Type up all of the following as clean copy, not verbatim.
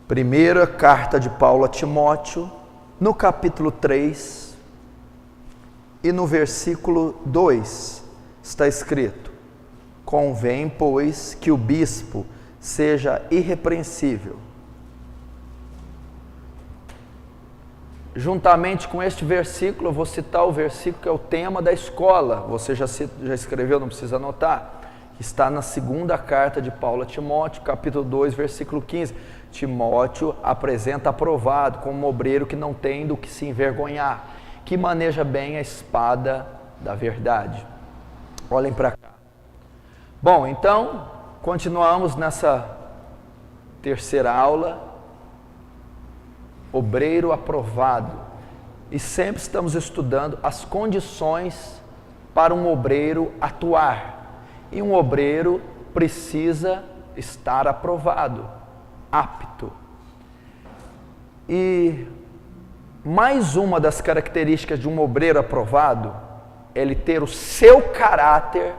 Primeira carta de Paulo a Timóteo, no capítulo 3 e no versículo 2, está escrito: convém, pois, que o bispo seja irrepreensível. Juntamente com este versículo, eu vou citar o versículo que é o tema da escola. Você já escreveu, não precisa anotar. Está na segunda carta de Paulo a Timóteo, capítulo 2, versículo 15. Timóteo apresenta aprovado como um obreiro que não tem do que se envergonhar, que maneja bem a espada da verdade. Olhem para cá. Bom, então, continuamos nessa terceira aula, obreiro aprovado, e sempre estamos estudando as condições para um obreiro atuar, e um obreiro precisa estar aprovado, apto. E mais uma das características de um obreiro aprovado é ele ter o seu caráter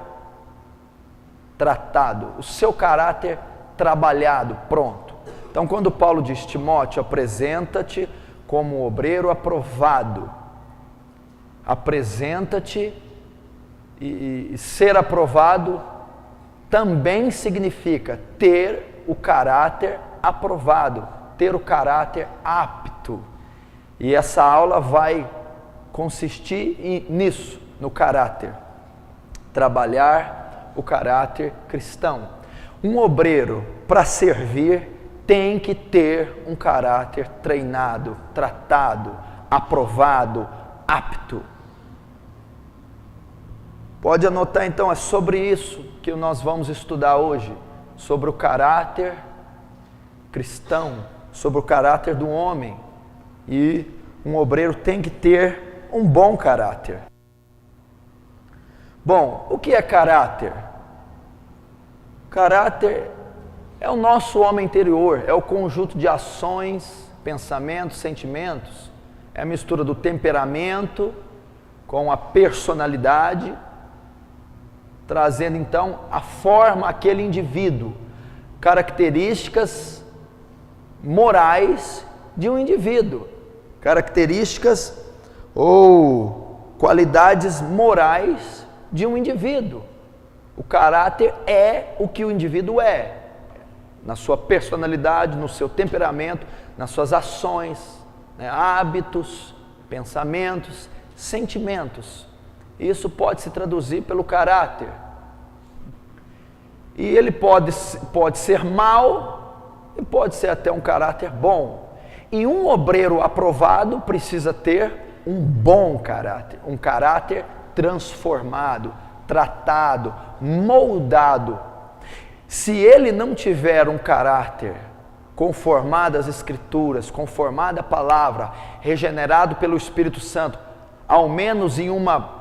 tratado, o seu caráter trabalhado, pronto. Então, quando Paulo diz: Timóteo, apresenta-te como um obreiro aprovado, apresenta-te, e ser aprovado também significa ter o caráter aprovado, ter o caráter apto. E essa aula vai consistir nisso, no caráter, trabalhar o caráter cristão. Um obreiro, para servir, tem que ter um caráter treinado, tratado, aprovado, apto. Pode anotar então, é sobre isso que nós vamos estudar hoje, sobre o caráter cristão, sobre o caráter do homem. E um obreiro tem que ter um bom caráter. Bom, o que é caráter? Caráter é o nosso homem interior, é o conjunto de ações, pensamentos, sentimentos, é a mistura do temperamento com a personalidade, trazendo então a forma aquele indivíduo, características morais de um indivíduo, características ou qualidades morais de um indivíduo. O caráter é o que o indivíduo é, na sua personalidade, no seu temperamento, nas suas ações, hábitos, pensamentos, sentimentos. Isso pode se traduzir pelo caráter. E ele pode ser mau e pode ser até um caráter bom. E um obreiro aprovado precisa ter um bom caráter, um caráter transformado, tratado, moldado. Se ele não tiver um caráter conformado às Escrituras, conformado à palavra, regenerado pelo Espírito Santo, ao menos em uma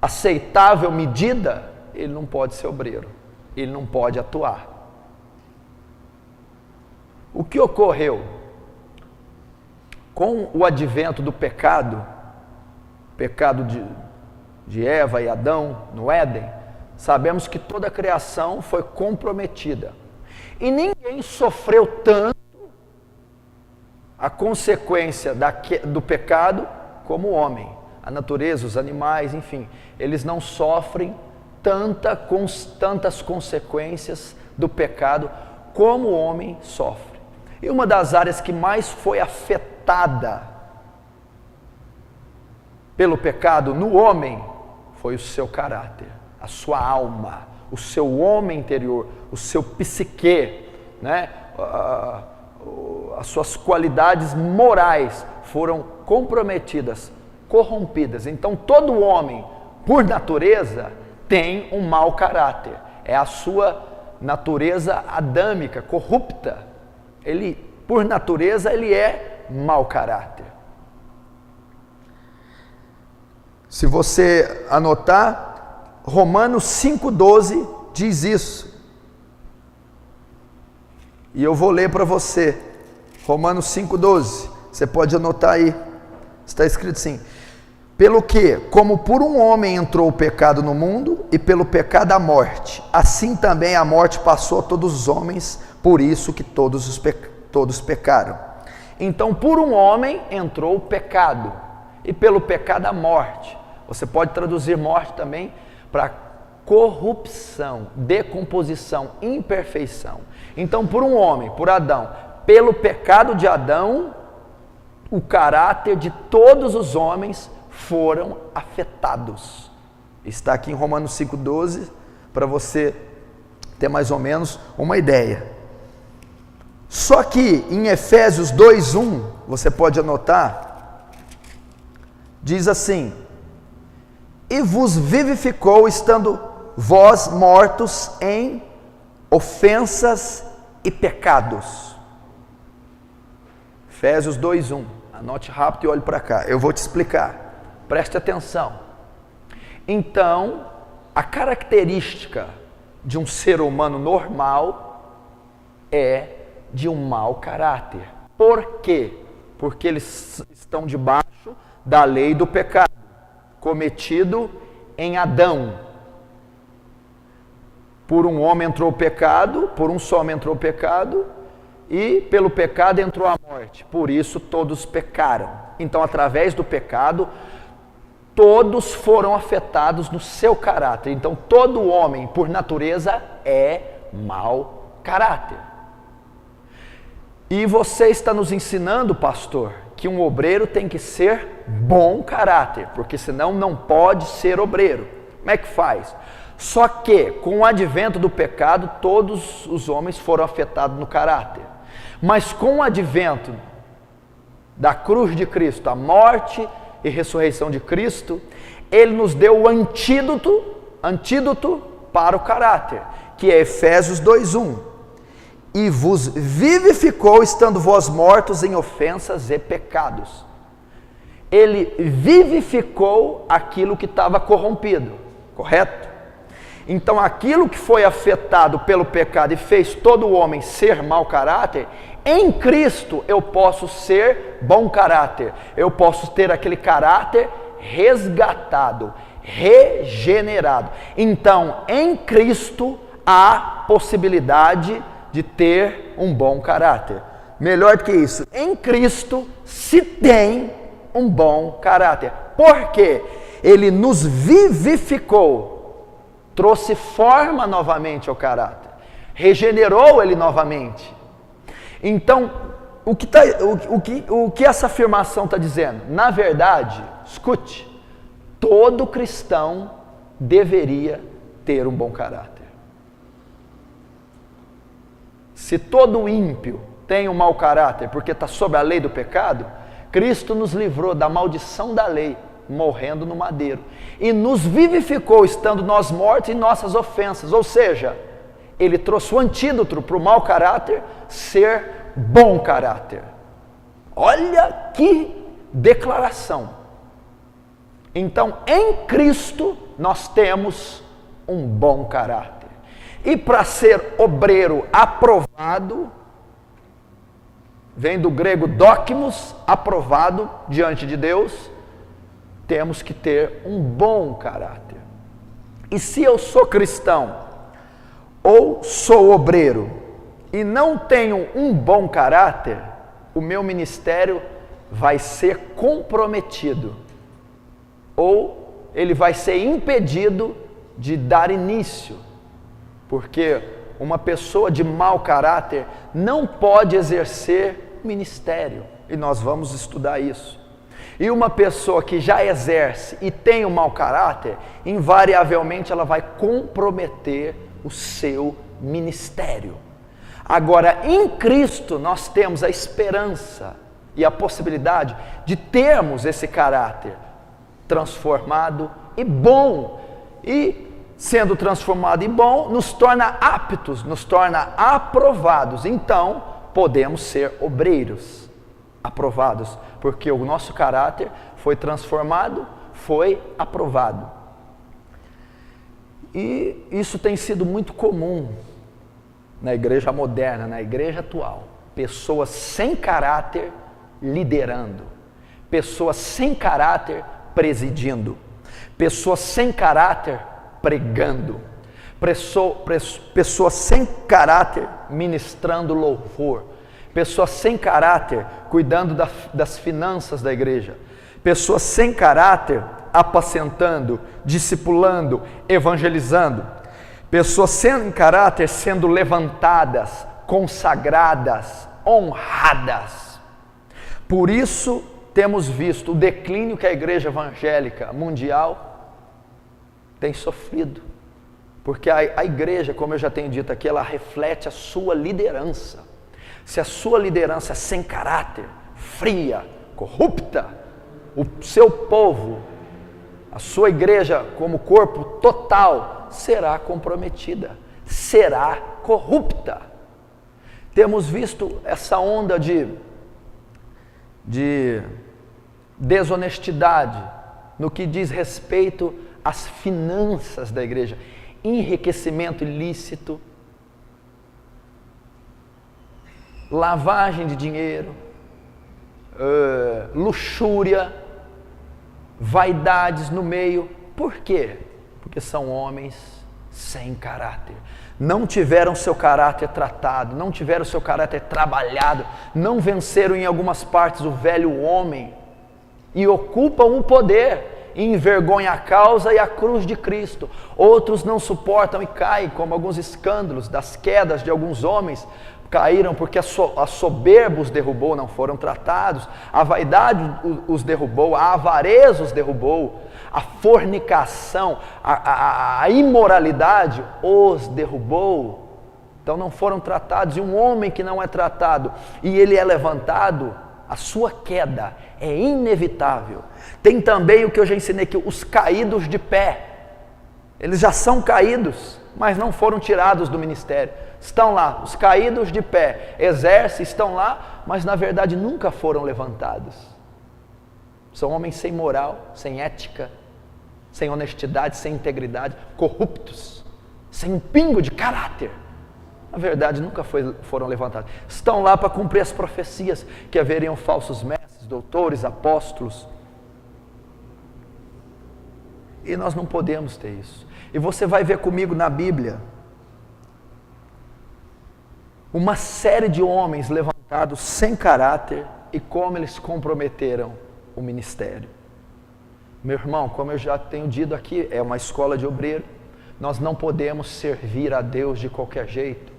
aceitável medida, ele não pode ser obreiro, ele não pode atuar. O que ocorreu? Com o advento do pecado de Eva e Adão no Éden, sabemos que toda a criação foi comprometida. E ninguém sofreu tanto a consequência do pecado como o homem. A natureza, os animais, enfim, eles não sofrem tantas consequências do pecado como o homem sofre. E uma das áreas que mais foi afetada pelo pecado no homem foi o seu caráter, a sua alma, o seu homem interior, o seu psique, as suas qualidades morais foram comprometidas, corrompidas. Então todo homem, por natureza, tem um mau caráter. É a sua natureza adâmica, corrupta. Ele, por natureza, ele é mau caráter. Se você anotar, Romanos 5,12 diz isso. E eu vou ler para você. Romanos 5,12. Você pode anotar aí. Está escrito assim: pelo que, como por um homem entrou o pecado no mundo, e pelo pecado a morte, assim também a morte passou a todos os homens, por isso que todos todos pecaram. Então, por um homem entrou o pecado, e pelo pecado a morte. Você pode traduzir morte também para corrupção, decomposição, imperfeição. Então, por um homem, por Adão, pelo pecado de Adão, o caráter de todos os homens foram afetados. Está aqui em Romanos 5,12, para você ter mais ou menos uma ideia. Só que em Efésios 2,1, você pode anotar, diz assim: e vos vivificou, estando vós mortos em ofensas e pecados. Efésios 2,1, anote rápido e olhe para cá, eu vou te explicar, preste atenção. Então, a característica de um ser humano normal é de um mau caráter. Por quê? Porque eles estão debaixo da lei do pecado, cometido em Adão. Por um homem entrou o pecado, por um só homem entrou o pecado, e pelo pecado entrou a morte. Por isso todos pecaram. Então, através do pecado, todos foram afetados no seu caráter. Então, todo homem, por natureza, é mau caráter. E você está nos ensinando, pastor, que um obreiro tem que ser bom caráter, porque senão não pode ser obreiro. Como é que faz? Só que, com o advento do pecado, todos os homens foram afetados no caráter. Mas com o advento da cruz de Cristo, a morte e ressurreição de Cristo, Ele nos deu o antídoto para o caráter, que é Efésios 2,1. E vos vivificou, estando vós mortos em ofensas e pecados. Ele vivificou aquilo que estava corrompido, correto? Então, aquilo que foi afetado pelo pecado e fez todo o homem ser mau caráter, em Cristo eu posso ser bom caráter. Eu posso ter aquele caráter resgatado, regenerado. Então, em Cristo há possibilidade de ter um bom caráter. Melhor do que isso, em Cristo se tem um bom caráter. Por quê? Ele nos vivificou, trouxe forma novamente ao caráter, regenerou ele novamente. Então, o que essa afirmação está dizendo? Na verdade, escute, todo cristão deveria ter um bom caráter. Se todo ímpio tem um mau caráter porque está sob a lei do pecado, Cristo nos livrou da maldição da lei, morrendo no madeiro, e nos vivificou, estando nós mortos em nossas ofensas. Ou seja, Ele trouxe o antídoto para o mau caráter ser bom caráter. Olha que declaração! Então, em Cristo nós temos um bom caráter. E para ser obreiro aprovado, vem do grego dokimos, aprovado diante de Deus, temos que ter um bom caráter. E se eu sou cristão, ou sou obreiro, e não tenho um bom caráter, o meu ministério vai ser comprometido, ou ele vai ser impedido de dar início, porque uma pessoa de mau caráter não pode exercer ministério, e nós vamos estudar isso. E uma pessoa que já exerce e tem um mau caráter, invariavelmente ela vai comprometer o seu ministério. Agora, em Cristo nós temos a esperança e a possibilidade de termos esse caráter transformado e bom, e sendo transformado e bom, nos torna aptos, nos torna aprovados. Então, podemos ser obreiros aprovados, porque o nosso caráter foi transformado, foi aprovado. E isso tem sido muito comum na igreja moderna, na igreja atual. Pessoas sem caráter liderando, pessoas sem caráter presidindo, pessoas sem caráter pregando, pessoas sem caráter ministrando louvor, Pessoas sem caráter cuidando das finanças da igreja. Pessoas sem caráter apacentando, discipulando, evangelizando. Pessoas sem caráter sendo levantadas, consagradas, honradas. Por isso temos visto o declínio que a igreja evangélica mundial tem sofrido. Porque a igreja, como eu já tenho dito aqui, ela reflete a sua liderança. Se a sua liderança é sem caráter, fria, corrupta, o seu povo, a sua igreja como corpo total, será comprometida, será corrupta. Temos visto essa onda de desonestidade no que diz respeito às finanças da igreja, enriquecimento ilícito, lavagem de dinheiro, luxúria, vaidades no meio. Por quê? Porque são homens sem caráter. Não tiveram seu caráter tratado, não tiveram seu caráter trabalhado, não venceram em algumas partes o velho homem e ocupam o poder e envergonham a causa e a cruz de Cristo. Outros não suportam e caem, como alguns escândalos das quedas de alguns homens, caíram porque a soberba os derrubou, não foram tratados, a vaidade os derrubou, a avareza os derrubou, a fornicação, a imoralidade os derrubou, então não foram tratados. E um homem que não é tratado e ele é levantado, a sua queda é inevitável. Tem também o que eu já ensinei aqui, os caídos de pé, eles já são caídos, mas não foram tirados do ministério. Estão lá, os caídos de pé, exercem, estão lá, mas na verdade nunca foram levantados. São homens sem moral, sem ética, sem honestidade, sem integridade, corruptos, sem um pingo de caráter. Na verdade nunca foram levantados. Estão lá para cumprir as profecias, que haveriam falsos mestres, doutores, apóstolos. E nós não podemos ter isso. E você vai ver comigo na Bíblia uma série de homens levantados sem caráter e como eles comprometeram o ministério. Meu irmão, como eu já tenho dito aqui, é uma escola de obreiro, nós não podemos servir a Deus de qualquer jeito.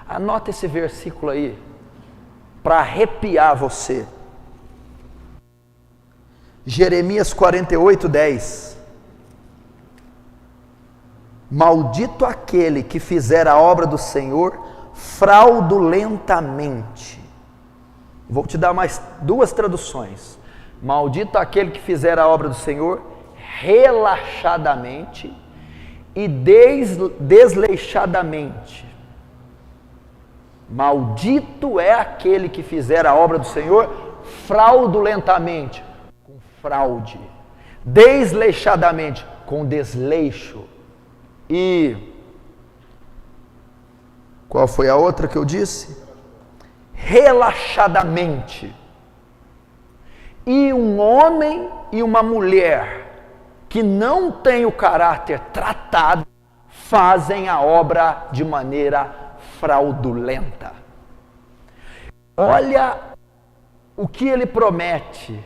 Anota esse versículo aí, para arrepiar você. Jeremias 48:10. Maldito aquele que fizer a obra do Senhor fraudulentamente. Vou te dar mais duas traduções. Maldito aquele que fizer a obra do Senhor relaxadamente e desleixadamente. Maldito é aquele que fizer a obra do Senhor fraudulentamente, com fraude, desleixadamente, com desleixo. E qual foi a outra que eu disse? Relaxadamente. E um homem e uma mulher que não tem o caráter tratado fazem a obra de maneira fraudulenta. Olha o que ele promete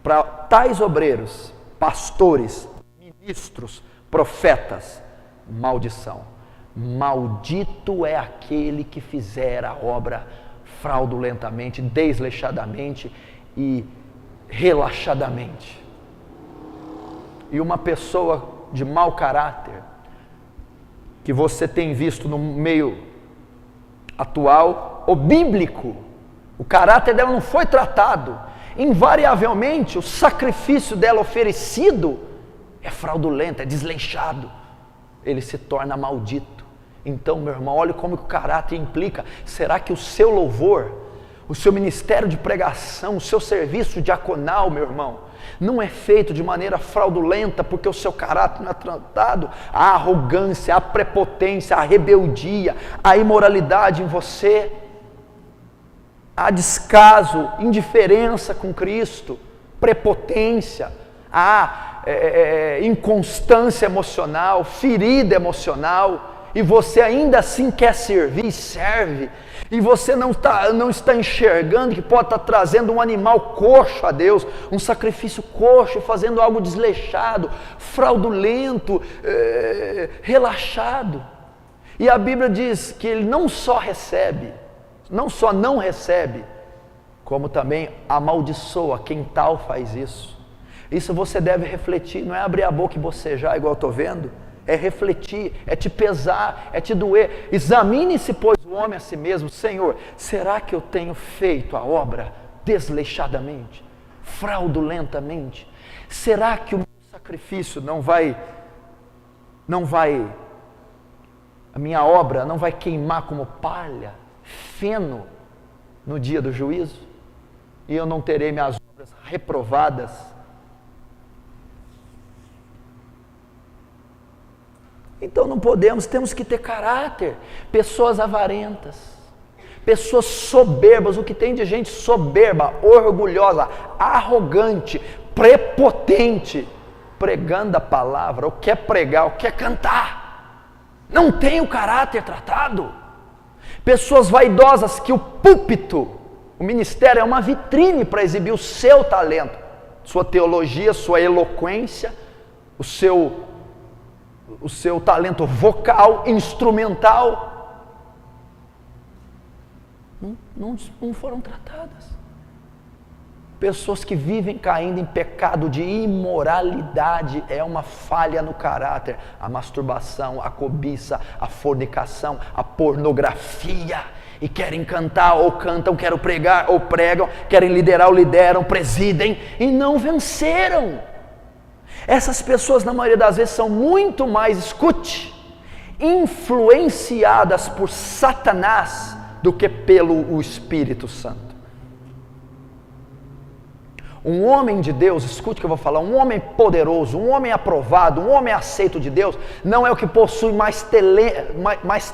para tais obreiros, pastores, ministros, profetas: maldição. Maldito é aquele que fizer a obra fraudulentamente, desleixadamente e relaxadamente. E uma pessoa de mau caráter, que você tem visto no meio atual, ou bíblico, o caráter dela não foi tratado, invariavelmente o sacrifício dela oferecido é fraudulento, é desleixado, ele se torna maldito. Então, meu irmão, olha como o caráter implica. Será que o seu louvor, o seu ministério de pregação, o seu serviço diaconal, meu irmão, não é feito de maneira fraudulenta porque o seu caráter não é tratado? A arrogância, a prepotência, a rebeldia, a imoralidade em você, a descaso, indiferença com Cristo, prepotência, a inconstância emocional, ferida emocional, e você ainda assim quer servir, serve, e você não está enxergando que pode estar trazendo um animal coxo a Deus, um sacrifício coxo, fazendo algo desleixado, fraudulento, relaxado. E a Bíblia diz que ele não só não recebe, como também amaldiçoa quem tal faz isso. Isso você deve refletir, não é abrir a boca e bocejar igual eu estou vendo, é refletir, é te pesar, é te doer. Examine-se, pois, o homem a si mesmo. Senhor, será que eu tenho feito a obra desleixadamente, fraudulentamente? Será que o meu sacrifício a minha obra não vai queimar como palha, feno, no dia do juízo? E eu não terei minhas obras reprovadas? Então não podemos, temos que ter caráter. Pessoas avarentas, pessoas soberbas. O que tem de gente soberba, orgulhosa, arrogante, prepotente, pregando a palavra, ou quer pregar, ou quer cantar, não tem o caráter tratado. Pessoas vaidosas que o púlpito, o ministério é uma vitrine para exibir o seu talento, sua teologia, sua eloquência, o seu talento vocal, instrumental, não foram tratadas. Pessoas que vivem caindo em pecado de imoralidade, é uma falha no caráter. A masturbação, a cobiça, a fornicação, a pornografia, e querem cantar ou cantam, querem pregar ou pregam, querem liderar ou lideram, presidem, e não venceram. Essas pessoas, na maioria das vezes, são muito mais, escute, influenciadas por Satanás do que pelo Espírito Santo. Um homem de Deus, escute o que eu vou falar, um homem poderoso, um homem aprovado, um homem aceito de Deus, não é o que possui mais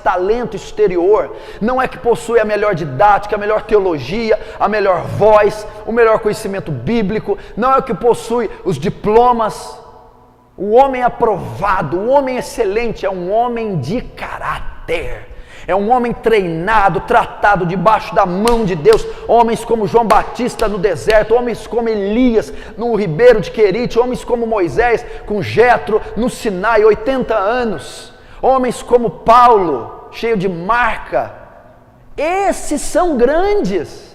talento exterior, não é que possui a melhor didática, a melhor teologia, a melhor voz, o melhor conhecimento bíblico, não é o que possui os diplomas. O homem aprovado, o homem excelente é um homem de caráter. É um homem treinado, tratado debaixo da mão de Deus. Homens como João Batista no deserto, homens como Elias no ribeiro de Querite, homens como Moisés com Jetro no Sinai, 80 anos. Homens como Paulo, cheio de marca. Esses são grandes.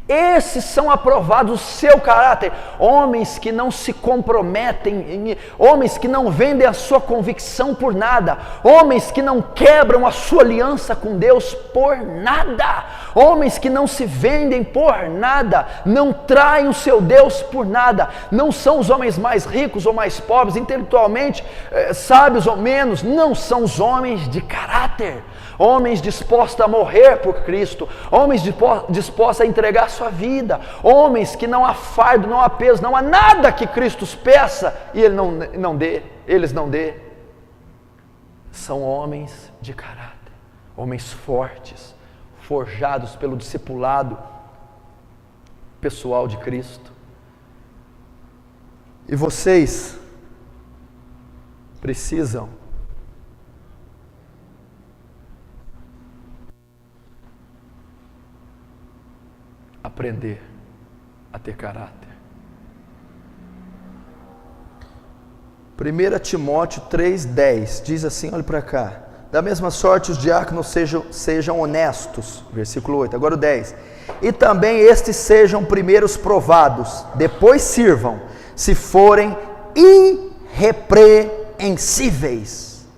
Esses são aprovados, o seu caráter. Homens que não se comprometem, homens que não vendem a sua convicção por nada, homens que não quebram a sua aliança com Deus por nada, homens que não se vendem por nada, não traem o seu Deus por nada. Não são os homens mais ricos ou mais pobres, intelectualmente sábios ou menos, não, são os homens de caráter. Homens dispostos a morrer por Cristo, homens dispostos a entregar sua vida, homens que não há fardo, não há peso, não há nada que Cristo peça e eles não dê. São homens de caráter, homens fortes, forjados pelo discipulado pessoal de Cristo. E vocês precisam aprender a ter caráter. 1 Timóteo 3,10 diz assim, olha para cá: da mesma sorte os diáconos sejam honestos, versículo 8, agora o 10, e também estes sejam primeiros provados, depois sirvam, se forem irrepreensíveis.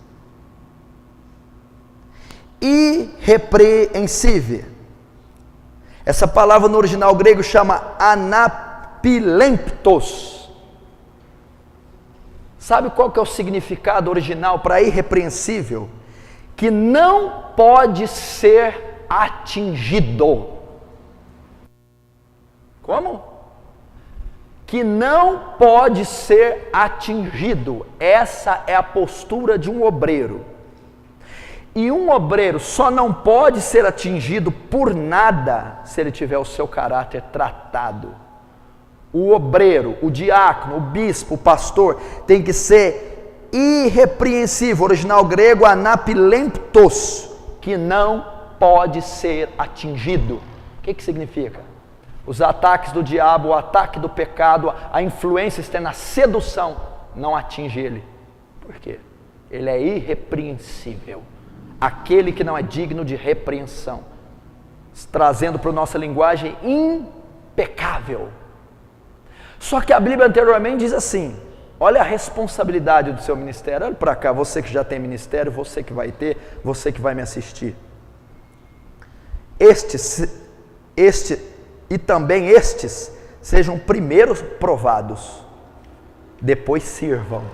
Irrepreensível. Essa palavra no original grego chama anapilemptos. Sabe qual que é o significado original para irrepreensível? Que não pode ser atingido. Como? Que não pode ser atingido. Essa é a postura de um obreiro. E um obreiro só não pode ser atingido por nada se ele tiver o seu caráter tratado. O obreiro, o diácono, o bispo, o pastor tem que ser irrepreensível, original grego anapilemptos, que não pode ser atingido. O que significa? Os ataques do diabo, o ataque do pecado, a influência externa, a sedução, não atinge ele. Por quê? Ele é irrepreensível, aquele que não é digno de repreensão, trazendo para a nossa linguagem impecável. Só que a Bíblia anteriormente diz assim, olha a responsabilidade do seu ministério, olha para cá, você que já tem ministério, você que vai ter, você que vai me assistir. E também estes sejam primeiros provados, depois sirvam,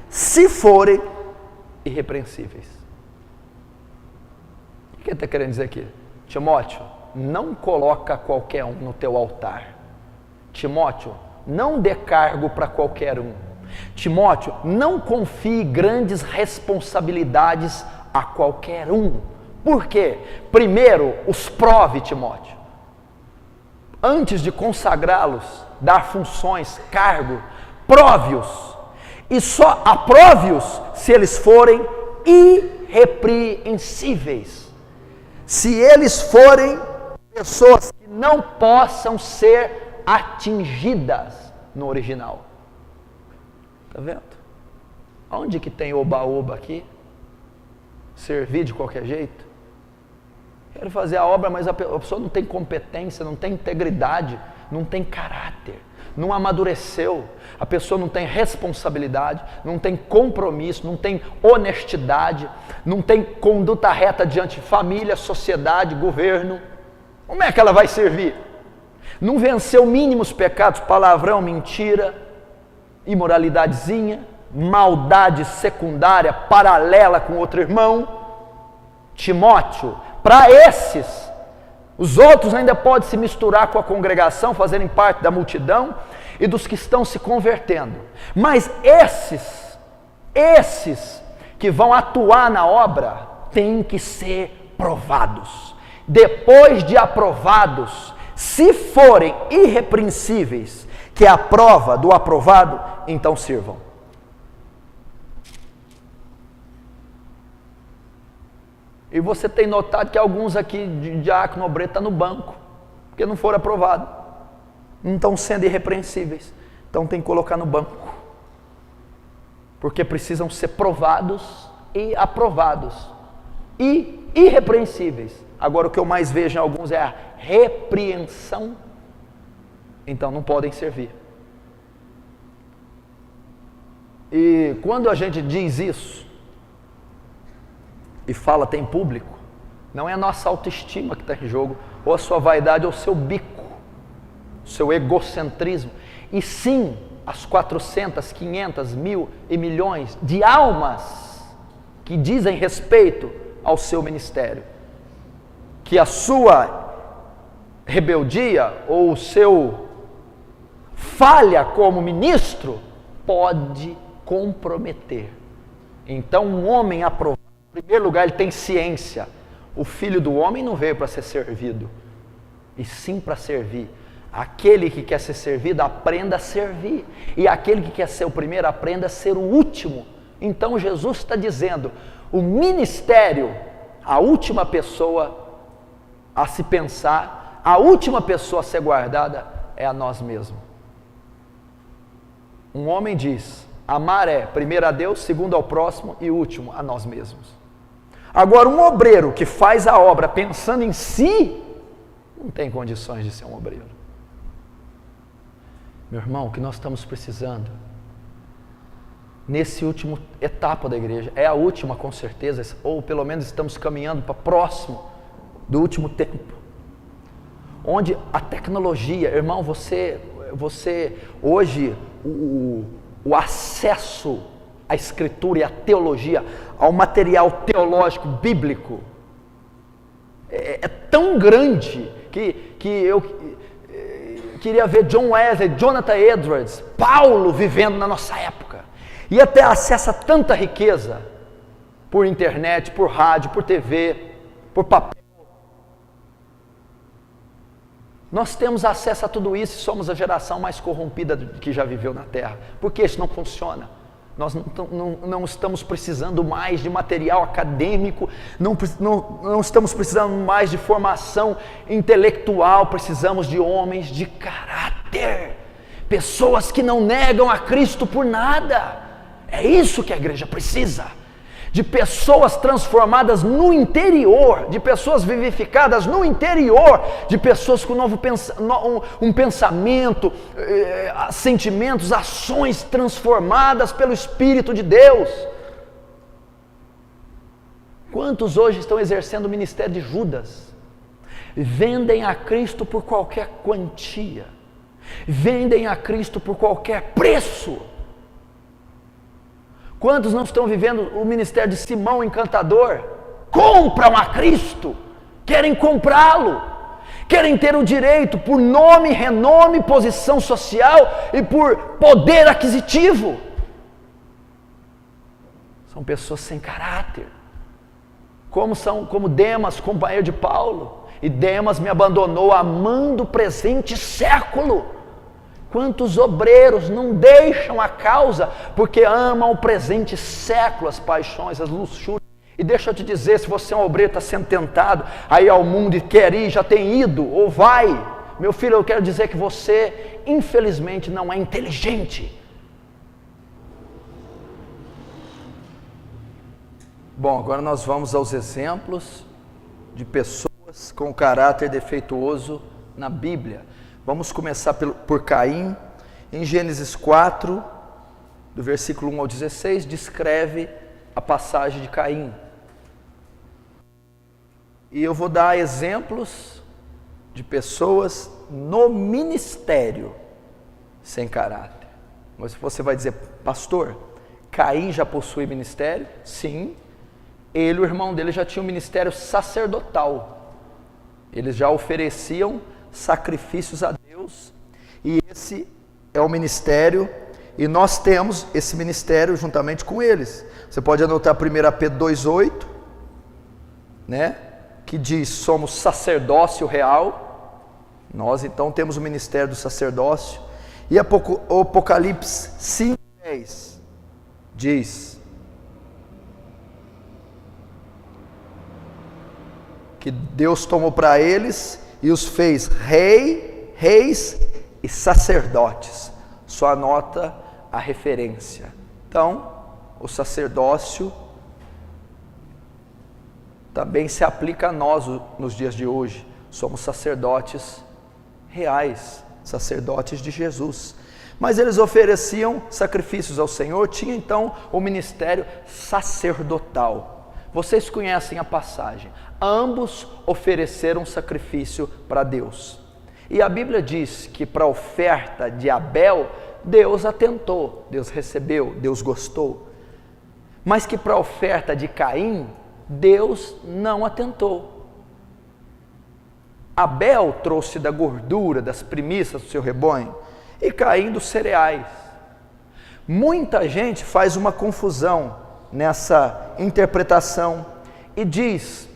se forem irrepreensíveis. O que ele está querendo dizer aqui? Timóteo, não coloca qualquer um no teu altar. Timóteo, não dê cargo para qualquer um. Timóteo, não confie grandes responsabilidades a qualquer um. Por quê? Primeiro, os prove, Timóteo. Antes de consagrá-los, dar funções, cargo, prove-os. E só aprove-os se eles forem irrepreensíveis. Se eles forem pessoas que não possam ser atingidas no original. Está vendo? Onde que tem oba-oba aqui? Servir de qualquer jeito? Quero fazer a obra, mas a pessoa não tem competência, não tem integridade, não tem caráter, não amadureceu, a pessoa não tem responsabilidade, não tem compromisso, não tem honestidade, não tem conduta reta diante de família, sociedade, governo. Como é que ela vai servir? Não venceu mínimos pecados, palavrão, mentira, imoralidadezinha, maldade secundária, paralela com outro irmão. Timóteo, para esses, os outros ainda podem se misturar com a congregação, fazerem parte da multidão e dos que estão se convertendo. Mas esses que vão atuar na obra, têm que ser provados. Depois de aprovados, se forem irrepreensíveis, que é a prova do aprovado, então sirvam. E você tem notado que alguns aqui de diácono, obreiro, estão no banco, porque não foram aprovados. Não estão sendo irrepreensíveis. Então tem que colocar no banco. Porque precisam ser provados e aprovados. E irrepreensíveis. Agora o que eu mais vejo em alguns é a repreensão. Então não podem servir. E quando a gente diz isso, e fala tem público, não é a nossa autoestima que está em jogo, ou a sua vaidade, ou o seu bico, o seu egocentrismo, e sim as 400, 500, 1000 e milhões de almas que dizem respeito ao seu ministério, que a sua rebeldia ou o seu falha como ministro pode comprometer. Então um homem aprovado, em primeiro lugar, ele tem ciência. O Filho do Homem não veio para ser servido, e sim para servir. Aquele que quer ser servido, aprenda a servir. E aquele que quer ser o primeiro, aprenda a ser o último. Então Jesus está dizendo, o ministério, a última pessoa a se pensar, a última pessoa a ser guardada é a nós mesmos. Um homem diz, amar é, primeiro a Deus, segundo ao próximo e último a nós mesmos. Agora, um obreiro que faz a obra pensando em si, não tem condições de ser um obreiro. Meu irmão, o que nós estamos precisando, nesse último etapa da igreja, é a última com certeza, ou pelo menos estamos caminhando para próximo do último tempo, onde a tecnologia, irmão, você hoje, o acesso à escritura e à teologia, ao material teológico bíblico, é tão grande que eu queria ver John Wesley, Jonathan Edwards, Paulo vivendo na nossa época, e até acessa tanta riqueza por internet, por rádio, por TV, por papel. Nós temos acesso a tudo isso e somos a geração mais corrompida que já viveu na Terra. Por que isso não funciona? Nós não estamos precisando mais de material acadêmico, não estamos precisando mais de formação intelectual, precisamos de homens de caráter, pessoas que não negam a Cristo por nada. É isso que a igreja precisa, de pessoas transformadas no interior, de pessoas vivificadas no interior, de pessoas com um pensamento, sentimentos, ações transformadas pelo Espírito de Deus. Quantos hoje estão exercendo o ministério de Judas? Vendem a Cristo por qualquer quantia, vendem a Cristo por qualquer preço. Quantos não estão vivendo o ministério de Simão Encantador? Compram a Cristo, querem comprá-lo, querem ter o direito por nome, renome, posição social e por poder aquisitivo. São pessoas sem caráter, como Demas, companheiro de Paulo, e Demas me abandonou amando o presente século. Quantos obreiros não deixam a causa porque amam o presente século, as paixões, as luxúrias. E deixa eu te dizer, se você é um obreiro, está sendo tentado aí ao mundo e quer ir, já tem ido ou vai, meu filho, eu quero dizer que você, infelizmente, não é inteligente. Bom, agora nós vamos aos exemplos de pessoas com caráter defeituoso na Bíblia. Vamos começar por Caim. Em Gênesis 4, do versículo 1 ao 16, descreve a passagem de Caim. E eu vou dar exemplos de pessoas no ministério sem caráter. Mas você vai dizer, pastor, Caim já possui ministério? Sim. Ele e o irmão dele já tinham um ministério sacerdotal. Eles já ofereciam sacrifícios a Deus, e esse é o ministério, e nós temos esse ministério juntamente com eles. Você pode anotar 1 Pedro 2,8, né, que diz, somos sacerdócio real. Nós então temos o ministério do sacerdócio. E Apocalipse 5,10 diz que Deus tomou para eles e os fez reis e sacerdotes. Só anota a referência. Então, o sacerdócio também se aplica a nós nos dias de hoje. Somos sacerdotes reais, sacerdotes de Jesus. Mas eles ofereciam sacrifícios ao Senhor, tinha então o ministério sacerdotal. Vocês conhecem a passagem. Ambos ofereceram sacrifício para Deus. E a Bíblia diz que para a oferta de Abel, Deus atentou, Deus recebeu, Deus gostou. Mas que para a oferta de Caim, Deus não atentou. Abel trouxe da gordura, das primícias do seu rebanho, e Caim dos cereais. Muita gente faz uma confusão nessa interpretação e diz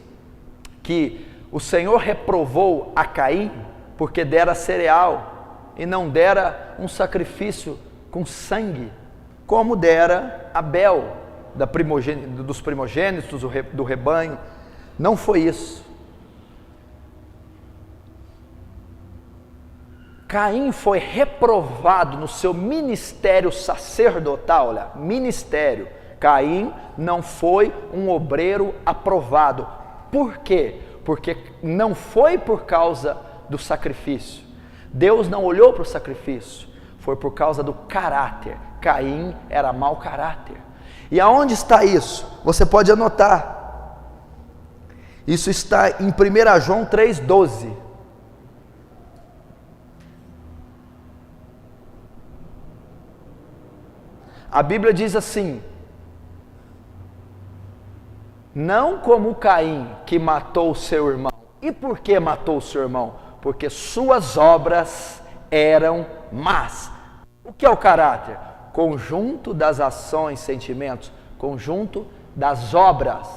que o Senhor reprovou a Caim porque dera cereal e não dera um sacrifício com sangue, como dera Abel, dos primogênitos do rebanho. Não foi isso. Caim foi reprovado no seu ministério sacerdotal. Olha, ministério. Caim não foi um obreiro aprovado. Por quê? Porque não foi por causa do sacrifício. Deus não olhou para o sacrifício. Foi por causa do caráter. Caim era mau caráter. E aonde está isso? Você pode anotar. Isso está em 1 João 3,12. A Bíblia diz assim: não como Caim, que matou o seu irmão. E por que matou o seu irmão? Porque suas obras eram más. O que é o caráter? Conjunto das ações, sentimentos, conjunto das obras.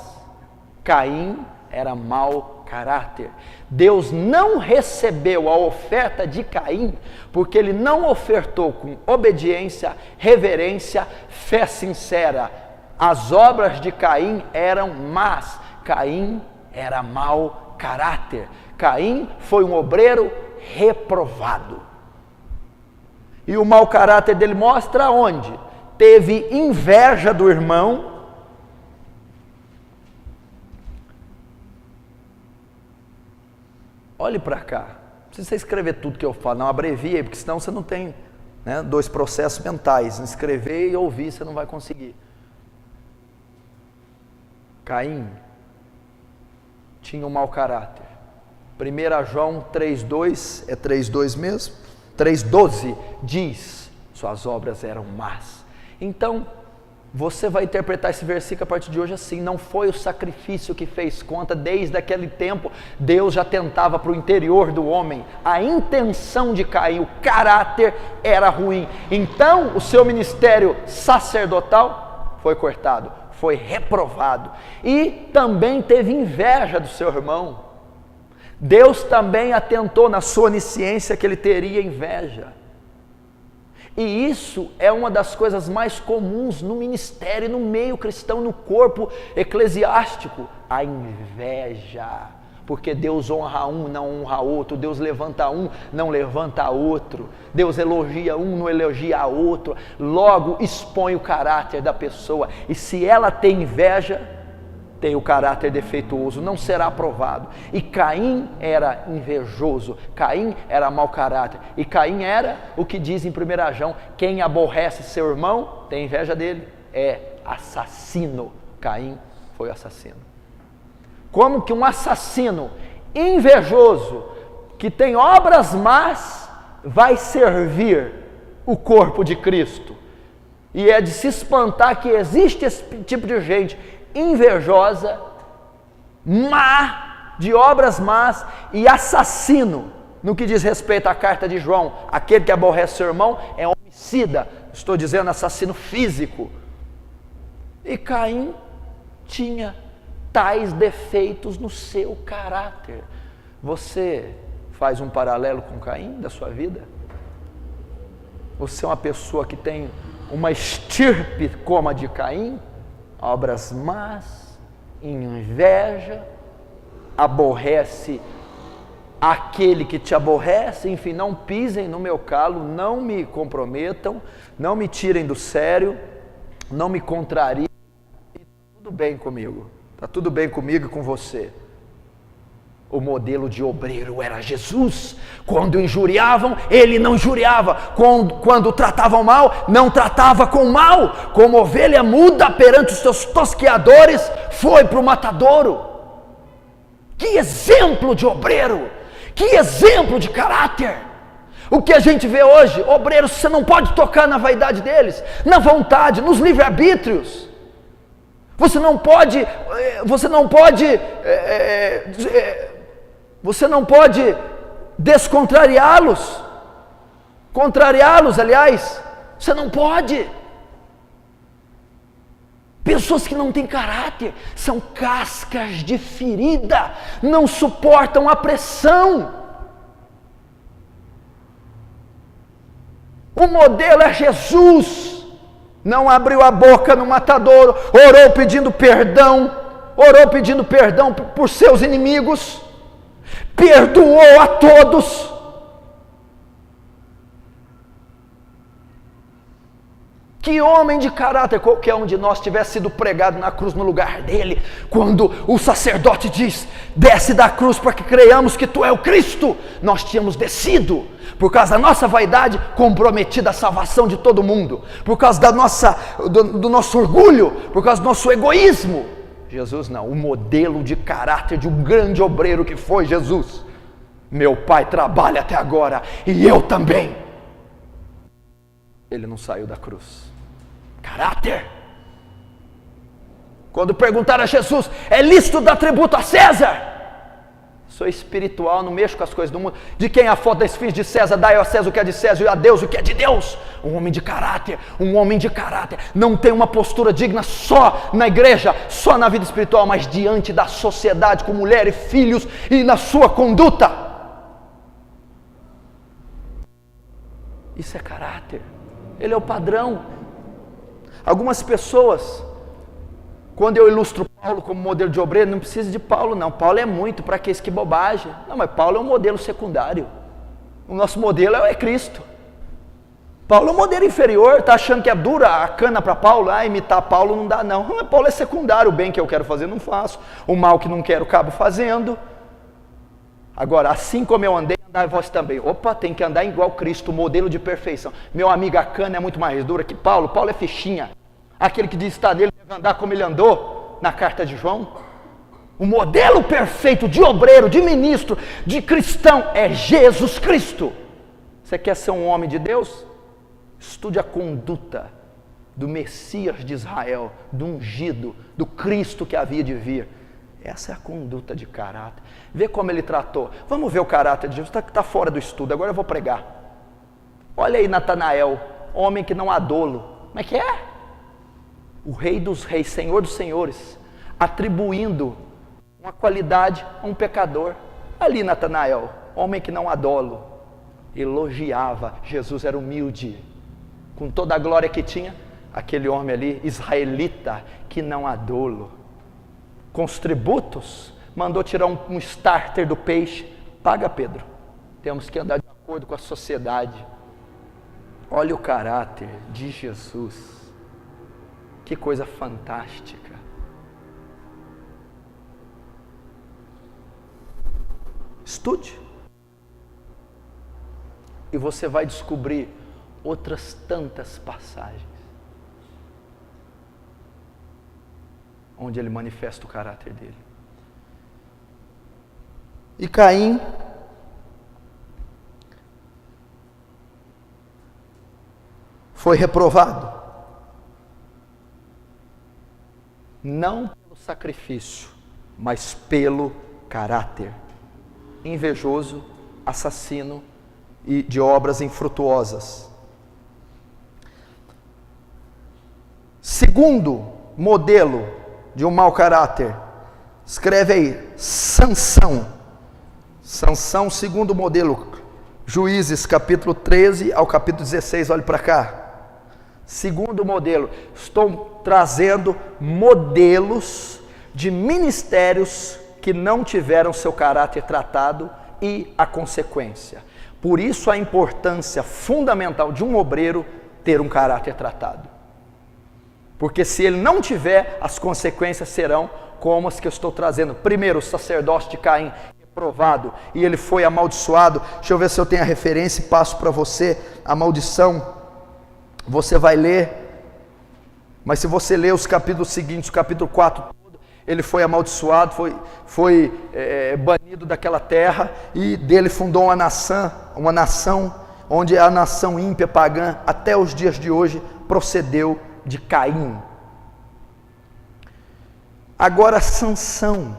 Caim era mau caráter. Deus não recebeu a oferta de Caim, porque ele não ofertou com obediência, reverência, fé sincera. As obras de Caim eram más. Caim era mau caráter. Caim foi um obreiro reprovado. E o mau caráter dele mostra onde? Teve inveja do irmão. Olhe para cá, não precisa escrever tudo que eu falo, não abrevie, porque senão você não tem, né, dois processos mentais, escrever e ouvir você não vai conseguir. Caim tinha um mau caráter. 1 João 3,2, é 3,2 mesmo? 3,12 diz, suas obras eram más. Então, você vai interpretar esse versículo a partir de hoje assim: não foi o sacrifício que fez conta, desde aquele tempo Deus já tentava para o interior do homem, a intenção de Caim, o caráter era ruim, então o seu ministério sacerdotal foi cortado, foi reprovado, e também teve inveja do seu irmão. Deus também atentou na sua onisciência que ele teria inveja. E isso é uma das coisas mais comuns no ministério, no meio cristão, no corpo eclesiástico, a inveja. Porque Deus honra um, não honra outro. Deus levanta um, não levanta outro. Deus elogia um, não elogia outro. Logo expõe o caráter da pessoa. E se ela tem inveja, tem o caráter defeituoso, não será aprovado. E Caim era invejoso, Caim era mau caráter, e Caim era o que diz em 1 João: quem aborrece seu irmão, tem inveja dele, é assassino. Caim foi assassino. Como que um assassino invejoso, que tem obras más, vai servir o corpo de Cristo? E é de se espantar que existe esse tipo de gente invejosa, má, de obras más e assassino. No que diz respeito à carta de João, aquele que aborrece seu irmão é homicida, estou dizendo assassino físico. E Caim tinha tais defeitos no seu caráter. Você faz um paralelo com Caim da sua vida? Você é uma pessoa que tem uma estirpe como a de Caim? Obras más, inveja, aborrece aquele que te aborrece, enfim, não pisem no meu calo, não me comprometam, não me tirem do sério, não me contrariem, e tudo bem comigo, está tudo bem comigo e com você. O modelo de obreiro era Jesus. Quando injuriavam, ele não injuriava. Quando tratavam mal, não tratava com mal. Como ovelha muda perante os seus tosqueadores, foi para o matadouro. Que exemplo de obreiro! Que exemplo de caráter! O que a gente vê hoje, obreiros, você não pode tocar na vaidade deles, na vontade, nos livre-arbítrios. Você não pode descontrariá-los, aliás, você não pode. Pessoas que não têm caráter, são cascas de ferida, não suportam a pressão. O modelo é Jesus. Não abriu a boca no matadouro, orou pedindo perdão por seus inimigos, perdoou a todos. Que homem de caráter! Qualquer um de nós tivesse sido pregado na cruz no lugar dele, quando o sacerdote diz: desce da cruz para que creiamos que tu é o Cristo, nós tínhamos descido, por causa da nossa vaidade, comprometida a salvação de todo mundo, por causa do nosso orgulho, por causa do nosso egoísmo. Jesus não, o modelo de caráter de um grande obreiro que foi Jesus. Meu pai trabalha até agora, e eu também. Ele não saiu da cruz. Caráter. Quando perguntaram a Jesus: é lícito dar tributo a César? Sou espiritual, não mexo com as coisas do mundo. De quem é a foto das filhas de César? Dai a César o que é de César e a Deus o que é de Deus. Um homem de caráter, não tem uma postura digna só na igreja, só na vida espiritual, mas diante da sociedade, com mulher e filhos e na sua conduta. Isso é caráter, ele é o padrão. Algumas pessoas, quando eu ilustro Paulo como modelo de obreiro, não precisa de Paulo não, Paulo é muito, para que isso, que bobagem. Não, mas Paulo é um modelo secundário, o nosso modelo é Cristo. Paulo é um modelo inferior, está achando que é dura a cana para Paulo, imitar Paulo não dá não. Mas Paulo é secundário, o bem que eu quero fazer não faço, o mal que não quero acabo fazendo. Agora, assim como eu andei, andai vós também. Opa, tem que andar igual Cristo, modelo de perfeição. Meu amigo, a cana é muito mais dura que Paulo, Paulo é fichinha. Aquele que diz estar nele deve andar como ele andou na carta de João. O modelo perfeito de obreiro, de ministro, de cristão é Jesus Cristo. Você quer ser um homem de Deus? Estude a conduta do Messias de Israel, do ungido, do Cristo que havia de vir. Essa é a conduta de caráter. Vê como ele tratou. Vamos ver o caráter de Jesus, está fora do estudo, agora eu vou pregar. Olha aí Natanael, homem que não há dolo. Como é que é? O rei dos reis, senhor dos senhores, atribuindo uma qualidade a um pecador. Ali Natanael, homem que não há dolo, elogiava. Jesus era humilde, com toda a glória que tinha, aquele homem ali, israelita, que não há dolo. Com os tributos, mandou tirar um starter do peixe. Paga, Pedro, temos que andar de acordo com a sociedade. Olha o caráter de Jesus, que coisa fantástica. Estude, e você vai descobrir outras tantas passagens onde ele manifesta o caráter dele. E Caim foi reprovado, não pelo sacrifício, mas pelo caráter. Invejoso, assassino e de obras infrutuosas. Segundo modelo de um mau caráter, escreve aí, Sansão. Sansão, segundo modelo, Juízes capítulo 13 ao capítulo 16, olhe para cá. Segundo modelo, estou trazendo modelos de ministérios que não tiveram seu caráter tratado e a consequência. Por isso a importância fundamental de um obreiro ter um caráter tratado. Porque se ele não tiver, as consequências serão como as que eu estou trazendo. Primeiro, o sacerdócio de Caim, reprovado, e ele foi amaldiçoado. Deixa eu ver se eu tenho a referência e passo para você a maldição. Você vai ler, mas se você ler os capítulos seguintes, o capítulo 4, ele foi amaldiçoado, foi banido daquela terra, e dele fundou uma nação, onde a nação ímpia pagã, até os dias de hoje, procedeu de Caim. Agora Sansão,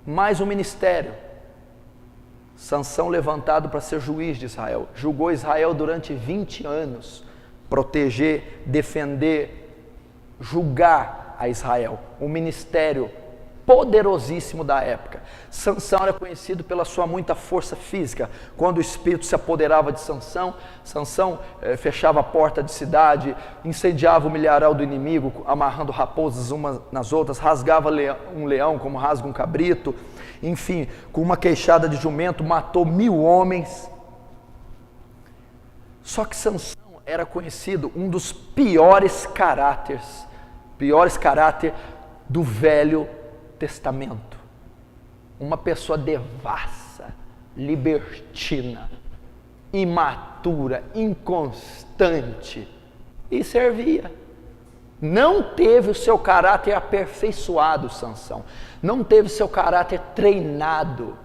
mais um ministério. Sansão levantado para ser juiz de Israel, julgou Israel durante 20 anos, proteger, defender, julgar a Israel, um ministério poderosíssimo da época. Sansão era conhecido pela sua muita força física. Quando o espírito se apoderava de Sansão, Sansão fechava a porta de cidade, incendiava o milharal do inimigo, amarrando raposas umas nas outras, rasgava um leão como rasga um cabrito, enfim, com uma queixada de jumento matou 1000 homens. Só que Sansão era conhecido um dos piores caráter do Velho Testamento. Uma pessoa devassa, libertina, imatura, inconstante, e servia. Não teve o seu caráter aperfeiçoado, Sansão. Não teve o seu caráter treinado.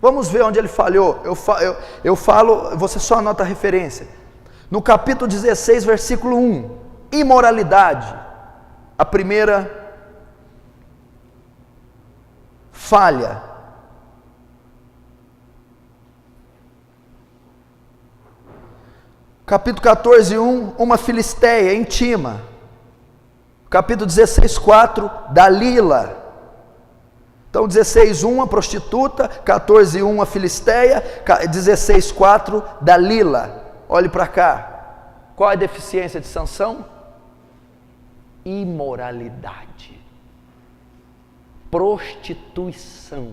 Vamos ver onde ele falhou. Eu falo, você só anota a referência. No capítulo 16, versículo 1, imoralidade. A primeira falha Capítulo 14, 1, uma filisteia íntima. Capítulo 16, 4, Dalila. Então 16, 1, a prostituta, 14, 1, a filisteia, 16, 4, Dalila. Olhe para cá. Qual é a deficiência de Sansão? Imoralidade. Prostituição.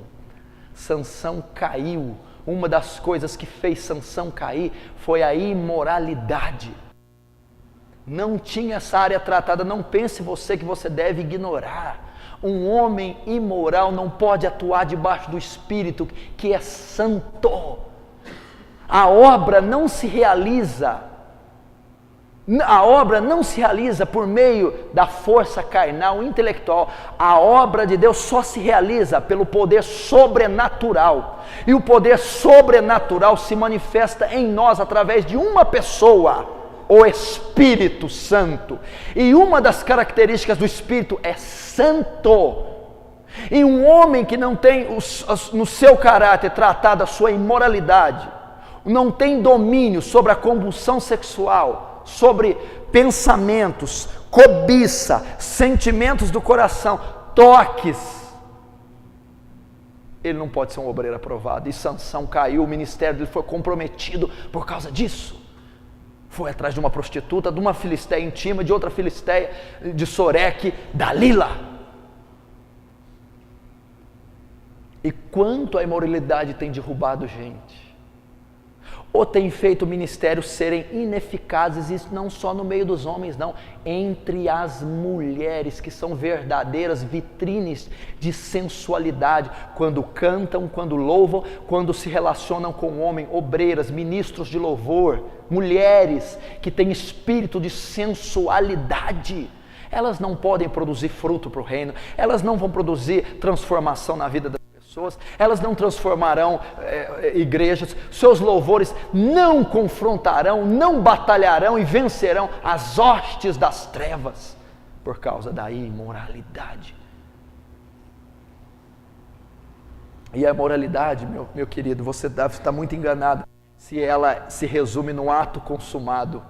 Sansão caiu. Uma das coisas que fez Sansão cair foi a imoralidade. Não tinha essa área tratada. Não pense você que você deve ignorar. Um homem imoral não pode atuar debaixo do Espírito que é santo. A obra não se realiza. A obra não se realiza por meio da força carnal, intelectual. A obra de Deus só se realiza pelo poder sobrenatural. E o poder sobrenatural se manifesta em nós através de uma pessoa, o Espírito Santo. E uma das características do Espírito é santo. E um homem que não tem no seu caráter tratado a sua imoralidade, não tem domínio sobre a compulsão sexual, sobre pensamentos, cobiça, sentimentos do coração, toques, ele não pode ser um obreiro aprovado. E Sansão caiu, o ministério dele foi comprometido por causa disso. Foi atrás de uma prostituta, de uma filisteia íntima, de outra filisteia, de Soreque, Dalila. E quanto a imoralidade tem derrubado gente, ou tem feito o ministério serem ineficazes, isso não só no meio dos homens não, entre as mulheres, que são verdadeiras vitrines de sensualidade, quando cantam, quando louvam, quando se relacionam com o homem, obreiras, ministros de louvor, mulheres que têm espírito de sensualidade. Elas não podem produzir fruto para o reino, elas não vão produzir transformação na vida das pessoas, elas não transformarão igrejas, seus louvores não confrontarão, não batalharão e vencerão as hostes das trevas, por causa da imoralidade. E a imoralidade, meu querido, você deve estar muito enganado se ela se resume no ato consumado,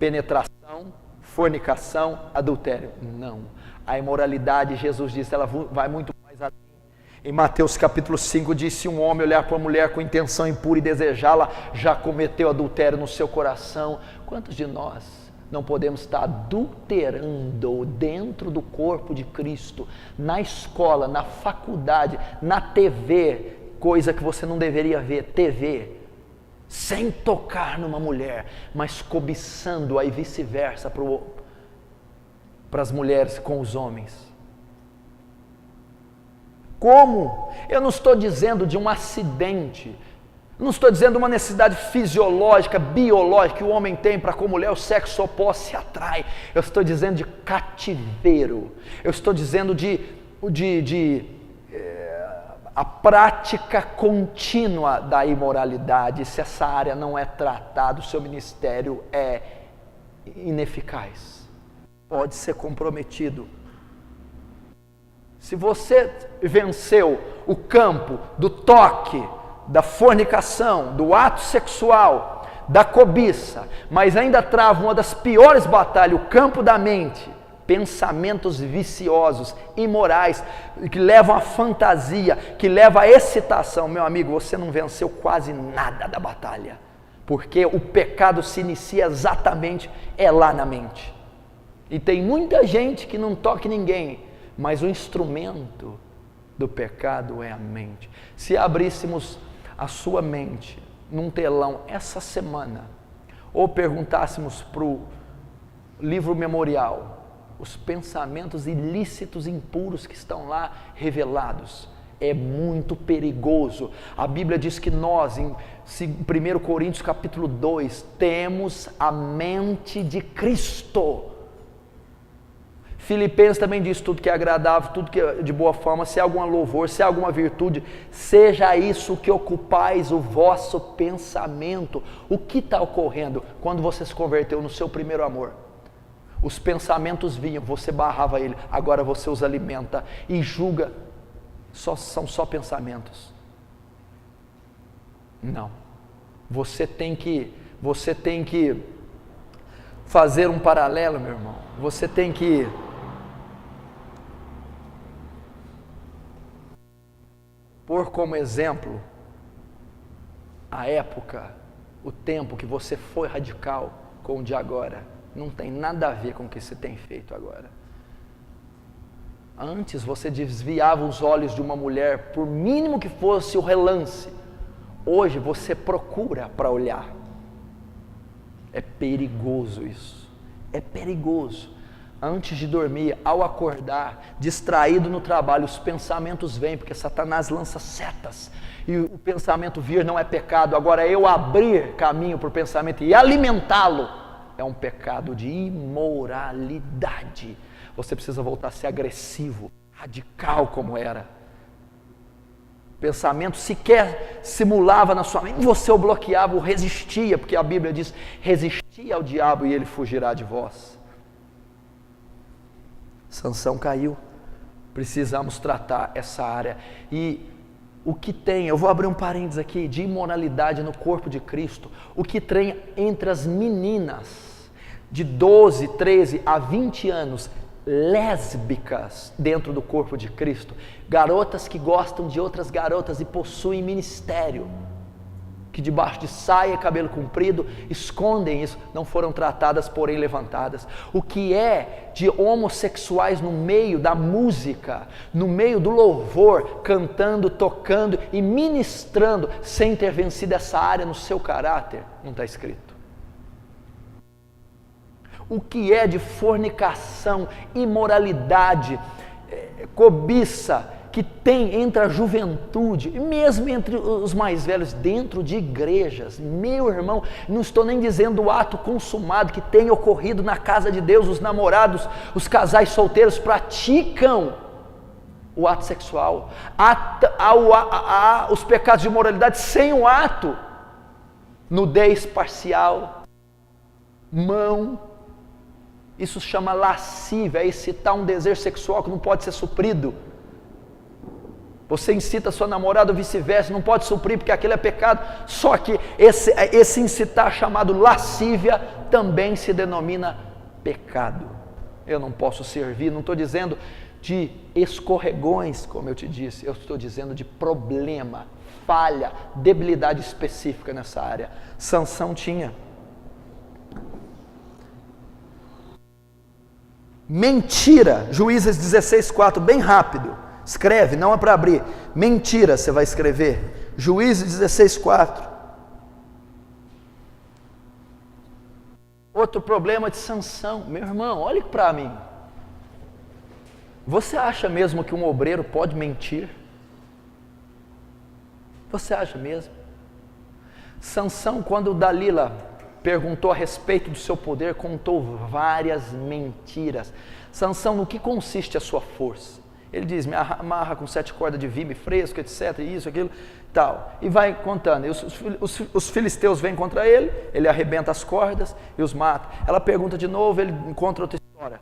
penetração, fornicação, adultério. Não, a imoralidade, Jesus disse, ela vai muito mais além. Em Mateus capítulo 5 diz, se um homem olhar para uma mulher com intenção impura e desejá-la, já cometeu adultério no seu coração. Quantos de nós não podemos estar adulterando dentro do corpo de Cristo, na escola, na faculdade, na TV, coisa que você não deveria ver, TV, sem tocar numa mulher, mas cobiçando-a e vice-versa para as mulheres com os homens. Como? Eu não estou dizendo de um acidente, não estou dizendo uma necessidade fisiológica, biológica que o homem tem para com a mulher, o sexo oposto se atrai. Eu estou dizendo de cativeiro, eu estou dizendo a prática contínua da imoralidade. Se essa área não é tratada, o seu ministério é ineficaz, pode ser comprometido. Se você venceu o campo do toque, da fornicação, do ato sexual, da cobiça, mas ainda trava uma das piores batalhas, o campo da mente, pensamentos viciosos, imorais, que levam à fantasia, que levam à excitação, meu amigo, você não venceu quase nada da batalha, porque o pecado se inicia exatamente lá na mente. E tem muita gente que não toca ninguém, mas o instrumento do pecado é a mente. Se abríssemos a sua mente num telão essa semana, ou perguntássemos para o livro memorial, os pensamentos ilícitos, impuros que estão lá revelados, é muito perigoso. A Bíblia diz que nós, em 1 Coríntios capítulo 2, temos a mente de Cristo. Filipenses também diz, tudo que é agradável, tudo que é de boa forma, se há algum louvor, se há alguma virtude, seja isso que ocupais o vosso pensamento. O que está ocorrendo quando você se converteu no seu primeiro amor? Os pensamentos vinham, você barrava ele, agora você os alimenta e julga, são só pensamentos. Não, você tem que você tem que fazer um paralelo, meu irmão. Você tem que pôr como exemplo a época, o tempo que você foi radical com o de agora. Não tem nada a ver com o que você tem feito agora. Antes você desviava os olhos de uma mulher, por mínimo que fosse o relance. Hoje você procura para olhar. É perigoso isso. É perigoso. Antes de dormir, ao acordar, distraído no trabalho, os pensamentos vêm, porque Satanás lança setas. E o pensamento vir não é pecado. Agora, eu abrir caminho para o pensamento e alimentá-lo é um pecado de imoralidade. Você precisa voltar a ser agressivo, radical como era. Pensamento sequer simulava na sua mente, você o bloqueava, o resistia, porque a Bíblia diz, resistia ao diabo e ele fugirá de vós. Sansão caiu, precisamos tratar essa área. E o que tem, eu vou abrir um parênteses aqui, de imoralidade no corpo de Cristo, o que tem entre as meninas de 12, 13 a 20 anos, lésbicas dentro do corpo de Cristo, garotas que gostam de outras garotas e possuem ministério, que debaixo de saia e cabelo comprido escondem isso, não foram tratadas, porém levantadas. O que é de homossexuais no meio da música, no meio do louvor, cantando, tocando e ministrando, sem ter vencido essa área no seu caráter, não está escrito. O que é de fornicação, imoralidade, cobiça, que tem entre a juventude, e mesmo entre os mais velhos, dentro de igrejas. Meu irmão, não estou nem dizendo o ato consumado que tem ocorrido na casa de Deus, os namorados, os casais solteiros praticam o ato sexual, os pecados de imoralidade sem o ato, nudez parcial, mão. Isso se chama lascívia, é excitar um desejo sexual que não pode ser suprido. Você incita a sua namorada ou vice-versa, não pode suprir porque aquilo é pecado. Só que esse incitar chamado lascívia também se denomina pecado. Eu não posso servir, não estou dizendo de escorregões, como eu te disse, eu estou dizendo de problema, falha, debilidade específica nessa área. Sansão tinha. Mentira, Juízes 16:4, bem rápido, escreve, não é para abrir, mentira você vai escrever, Juízes 16:4. Outro problema de Sansão, meu irmão, olhe para mim, você acha mesmo que um obreiro pode mentir? Você acha mesmo? Sansão, quando Dalila perguntou a respeito do seu poder, contou várias mentiras. Sansão, no que consiste a sua força? Ele diz, me amarra com 7 cordas de vime fresco, etc, isso, aquilo, tal. E vai contando. E os filisteus vêm contra ele, ele arrebenta as cordas e os mata. Ela pergunta de novo, ele encontra outra história.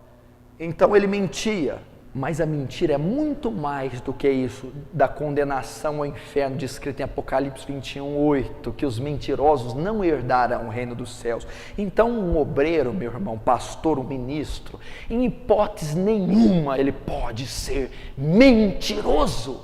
Então ele mentia. Mas a mentira é muito mais do que isso, da condenação ao inferno, descrito em Apocalipse 21:8, que os mentirosos não herdarão o reino dos céus. Então um obreiro, meu irmão, pastor, um ministro, em hipótese nenhuma ele pode ser mentiroso.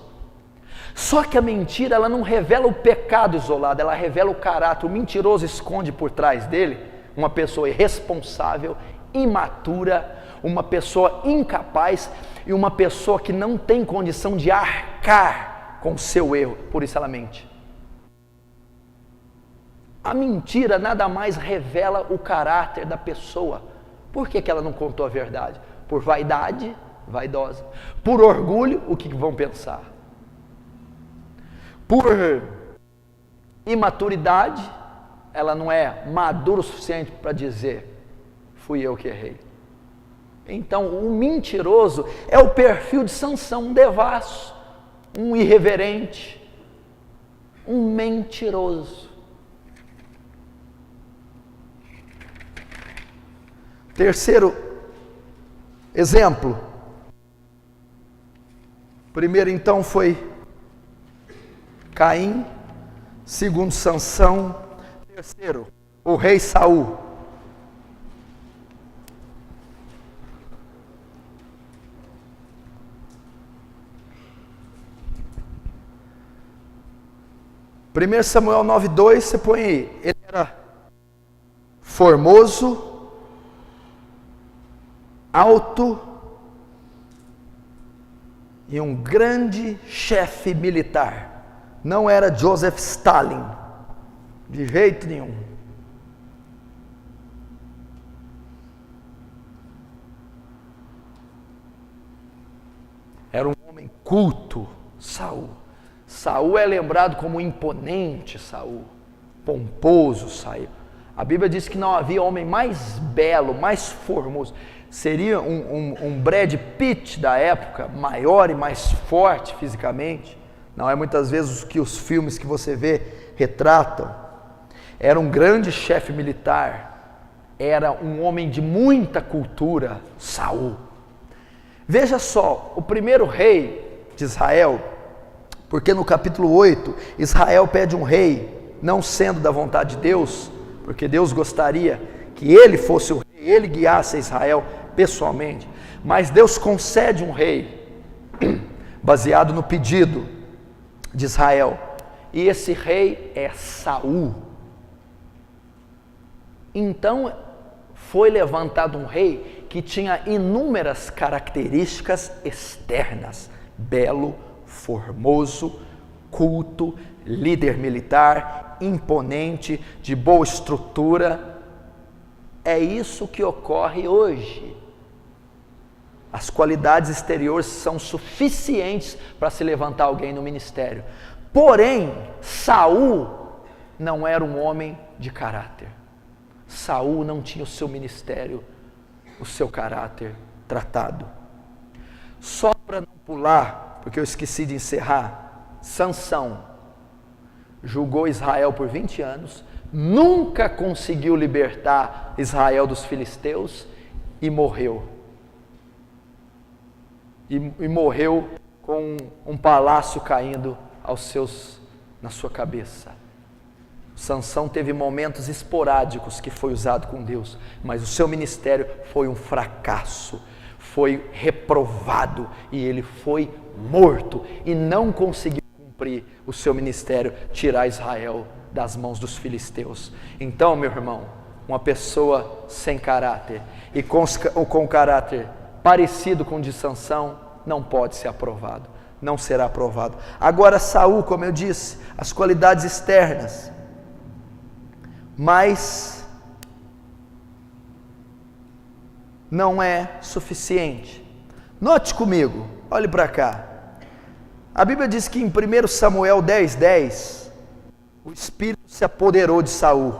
Só que a mentira, ela não revela o pecado isolado, ela revela o caráter. O mentiroso esconde por trás dele uma pessoa irresponsável, imatura, uma pessoa incapaz e uma pessoa que não tem condição de arcar com o seu erro, por isso ela mente. A mentira nada mais revela o caráter da pessoa. Por que ela não contou a verdade? Por vaidade, vaidosa. Por orgulho, o que vão pensar? Por imaturidade, ela não é madura o suficiente para dizer, fui eu que errei. Então, o mentiroso é o perfil de Sansão, um devasso, um irreverente, um mentiroso. Terceiro exemplo. Primeiro então foi Caim, segundo Sansão, terceiro o rei Saul. Primeiro Samuel 9:2, você põe aí, ele era formoso, alto e um grande chefe militar. Não era Joseph Stalin, de jeito nenhum. Era um homem culto, Saul. Saul é lembrado como imponente, Saul, pomposo Saul. A Bíblia diz que não havia homem mais belo, mais formoso. Seria um Brad Pitt da época, maior e mais forte fisicamente. Não é muitas vezes o que os filmes que você vê retratam. Era um grande chefe militar. Era um homem de muita cultura, Saul. Veja só, o primeiro rei de Israel, porque no capítulo 8, Israel pede um rei, não sendo da vontade de Deus, porque Deus gostaria que ele fosse o rei, ele guiasse Israel pessoalmente, mas Deus concede um rei, baseado no pedido de Israel, e esse rei é Saul. Então foi levantado um rei que tinha inúmeras características externas: belo, formoso, culto, líder militar, imponente, de boa estrutura. É isso que ocorre hoje. As qualidades exteriores são suficientes para se levantar alguém no ministério. Porém, Saul não era um homem de caráter. Saul não tinha o seu ministério, o seu caráter tratado. Só para não pular, porque eu esqueci de encerrar, Sansão julgou Israel por 20 anos, nunca conseguiu libertar Israel dos filisteus e morreu. E morreu com um palácio caindo na sua cabeça. Sansão teve momentos esporádicos que foi usado com Deus, mas o seu ministério foi um fracasso, foi reprovado e ele foi morto e não conseguiu cumprir o seu ministério, tirar Israel das mãos dos filisteus. Então, meu irmão, uma pessoa sem caráter e com caráter parecido com o de Sansão não pode ser aprovado, não será aprovado. Agora Saul, como eu disse, as qualidades externas, mas não é suficiente. Note comigo, olhe para cá. A Bíblia diz que em 1 Samuel 10:10, o Espírito se apoderou de Saul.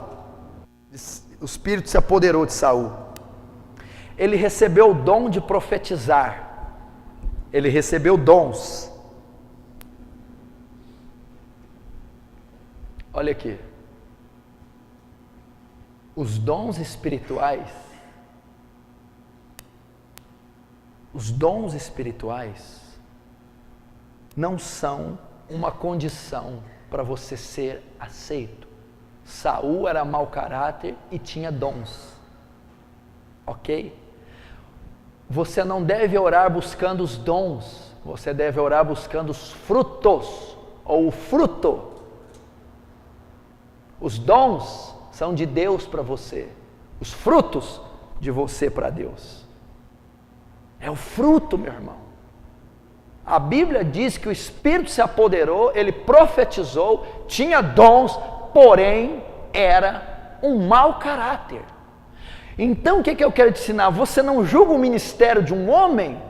O Espírito se apoderou de Saul. Ele recebeu o dom de profetizar. Ele recebeu dons. Olha aqui. Os dons espirituais não são uma condição para você ser aceito. Saul era mau caráter e tinha dons, ok? Você não deve orar buscando os dons, você deve orar buscando os frutos, ou o fruto. Os dons são de Deus para você, os frutos de você para Deus. É o fruto, meu irmão. A Bíblia diz que o Espírito se apoderou, ele profetizou, tinha dons, porém era um mau caráter. Então o que eu quero te ensinar? Você não julga o ministério de um homem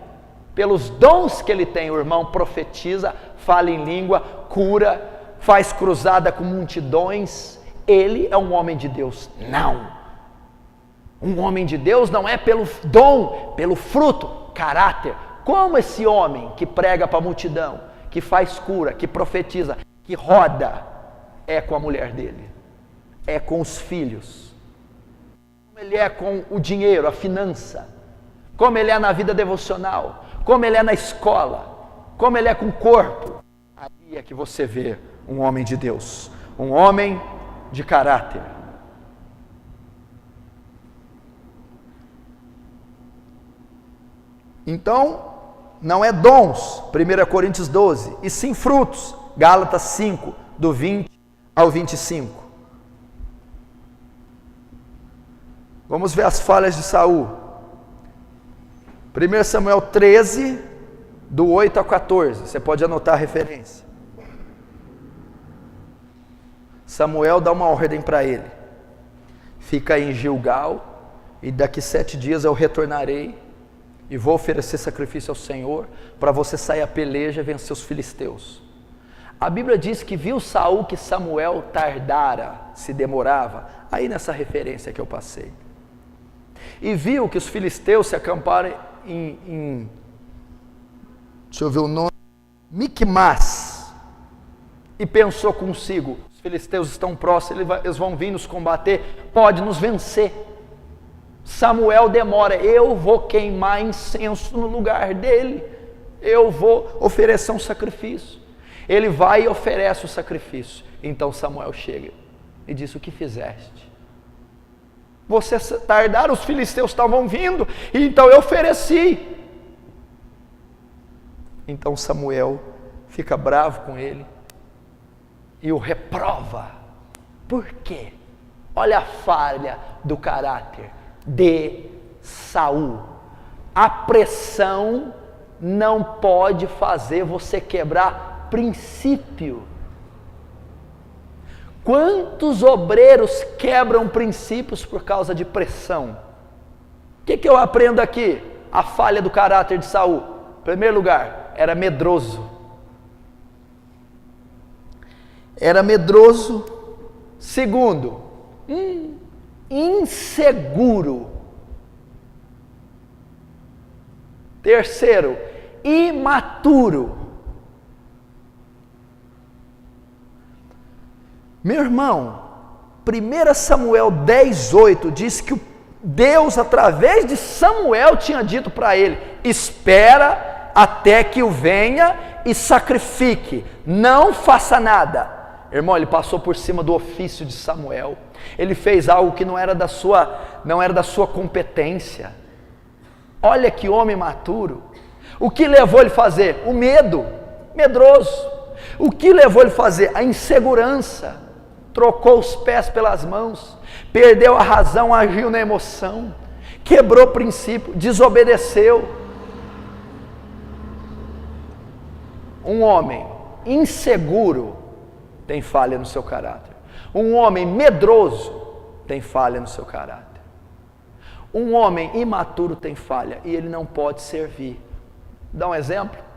pelos dons que ele tem. O irmão profetiza, fala em língua, cura, faz cruzada com multidões. Ele é um homem de Deus. Não. Um homem de Deus não é pelo dom, pelo fruto, caráter. Como esse homem que prega para a multidão, que faz cura, que profetiza, que roda, é com a mulher dele, é com os filhos, como ele é com o dinheiro, a finança, como ele é na vida devocional, como ele é na escola, como ele é com o corpo. Aí é que você vê um homem de Deus, um homem de caráter. Então, não é dons, 1 Coríntios 12, e sim frutos, Gálatas 5, do 20 ao 25. Vamos ver as falhas de Saul. 1 Samuel 13, do 8 a 14, você pode anotar a referência. Samuel dá uma ordem para ele: fica aí em Gilgal, e daqui 7 dias eu retornarei, e vou oferecer sacrifício ao Senhor, para você sair a peleja e vencer os filisteus. A Bíblia diz que viu Saul que Samuel tardara, se demorava, aí nessa referência que eu passei. E viu que os filisteus se acamparam deixa eu ver o nome, Micmas, e pensou consigo: os filisteus estão próximos, eles vão vir nos combater, pode nos vencer. Samuel demora: eu vou queimar incenso no lugar dele, eu vou oferecer um sacrifício. Ele vai e oferece o sacrifício. Então Samuel chega e diz: o que fizeste? Você tardaram, os filisteus estavam vindo, e então eu ofereci. Então Samuel fica bravo com ele e o reprova. Por quê? Olha a falha do caráter de Saul. A pressão não pode fazer você quebrar princípio. Quantos obreiros quebram princípios por causa de pressão? O que eu aprendo aqui? A falha do caráter de Saul. Em primeiro lugar, era medroso. Era medroso. Segundo, inseguro. Terceiro, imaturo. Meu irmão, 1 Samuel 10:8 diz que Deus, através de Samuel, tinha dito para ele: espera até que eu venha e sacrifique, não faça nada. Irmão, ele passou por cima do ofício de Samuel, ele fez algo que não era da sua competência. Olha que homem maturo. O que levou ele a fazer? O medo, medroso. O que levou ele a fazer? A insegurança. Trocou os pés pelas mãos, perdeu a razão, agiu na emoção, quebrou o princípio, desobedeceu. Um homem inseguro tem falha no seu caráter. Um homem medroso tem falha no seu caráter. Um homem imaturo tem falha e ele não pode servir. Dá um exemplo.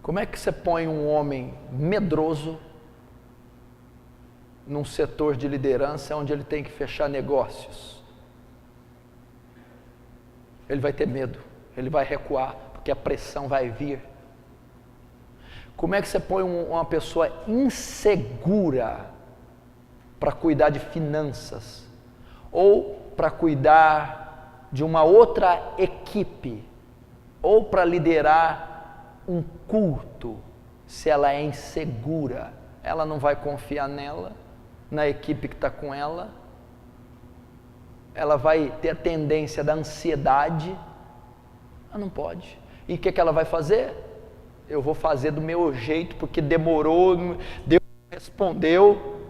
Como é que você põe um homem medroso num setor de liderança onde ele tem que fechar negócios? Ele vai ter medo, ele vai recuar, porque a pressão vai vir. Como é que você põe uma pessoa insegura para cuidar de finanças? Ou para cuidar de uma outra equipe? Ou para liderar um culto? Se ela é insegura, ela não vai confiar nela, na equipe que está com ela, ela vai ter a tendência da ansiedade, ela não pode. E o que ela vai fazer? Eu vou fazer do meu jeito, porque demorou, Deus respondeu,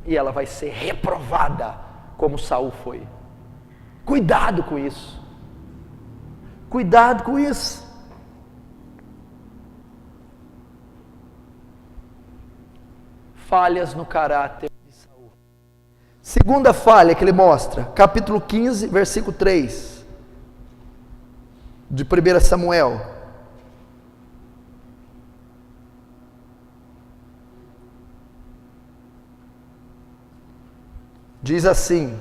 e ela vai ser reprovada, como Saul foi. Cuidado com isso, cuidado com isso. Falhas no caráter de Saul. Segunda falha que ele mostra, capítulo 15, versículo 3, de 1 Samuel. Diz assim: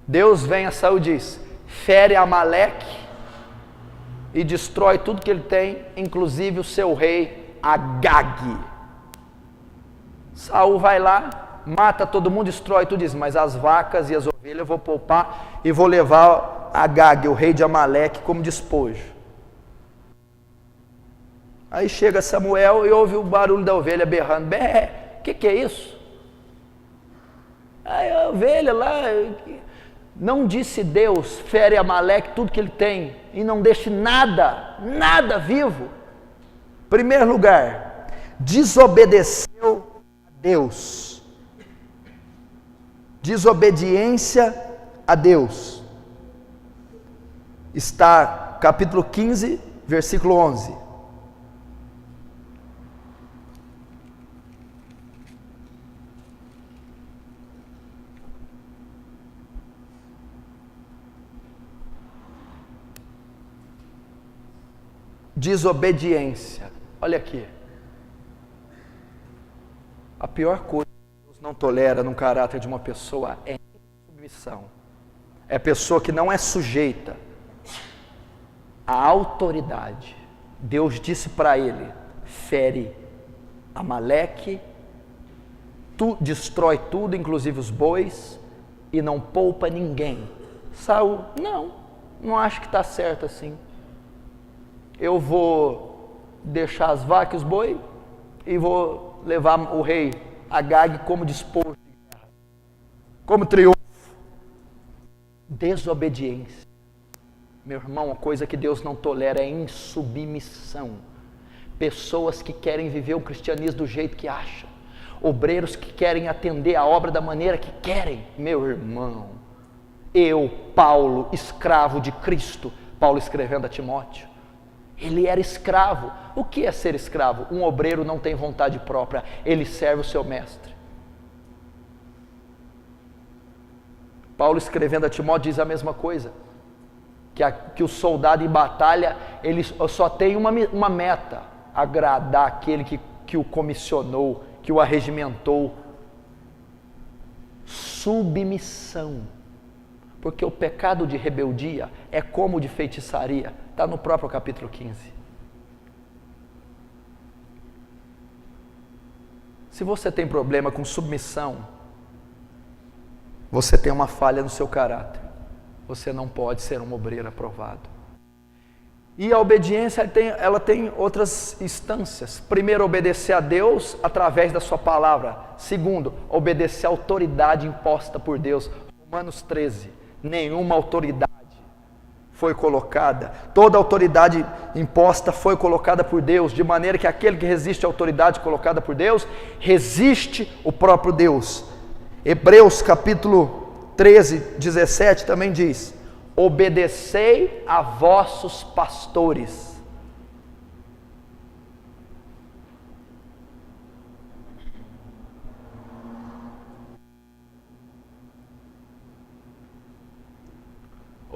Deus vem a Saul e diz: fere Amaleque e destrói tudo que ele tem, inclusive o seu rei Agag. Saul vai lá, mata todo mundo, destrói tudo isso, mas as vacas e as ovelhas eu vou poupar e vou levar Agag, o rei de Amaleque, como despojo. Aí chega Samuel e ouve o barulho da ovelha berrando: bé, que é isso? Aí a ovelha lá, Não disse Deus, fere Amaleque tudo que ele tem e não deixe nada vivo? Primeiro lugar, desobedeceu a Deus. Desobediência a Deus. Está capítulo 15, versículo 11. Desobediência. Olha aqui. A pior coisa que Deus não tolera no caráter de uma pessoa é submissão. É pessoa que não é sujeita à autoridade. Deus disse para ele: fere Amaleque, tu destrói tudo, inclusive os bois, e não poupa ninguém. Saul, não acho que está certo assim. Eu vou deixar as vacas e os boi e vou levar o rei Agag como despojo de guerra, como triunfo. Desobediência. Meu irmão, a coisa que Deus não tolera é insubmissão. Pessoas que querem viver o cristianismo do jeito que acham, obreiros que querem atender a obra da maneira que querem. Meu irmão, eu, Paulo, escravo de Cristo, Paulo escrevendo a Timóteo, ele era escravo. O que é ser escravo? Um obreiro não tem vontade própria, ele serve o seu mestre. Paulo escrevendo a Timóteo diz a mesma coisa, que o soldado em batalha, ele só tem uma meta: agradar aquele que o comissionou, que o arregimentou. Submissão. Porque o pecado de rebeldia é como o de feitiçaria. Está no próprio capítulo 15. Se você tem problema com submissão, você tem uma falha no seu caráter. Você não pode ser um obreiro aprovado. E a obediência, ela tem outras instâncias. Primeiro, obedecer a Deus através da sua palavra. Segundo, obedecer à autoridade imposta por Deus. Romanos 13. Nenhuma autoridade foi colocada, toda autoridade imposta foi colocada por Deus, de maneira que aquele que resiste à autoridade colocada por Deus, resiste o próprio Deus. Hebreus capítulo 13, 17 também diz: obedecei a vossos pastores.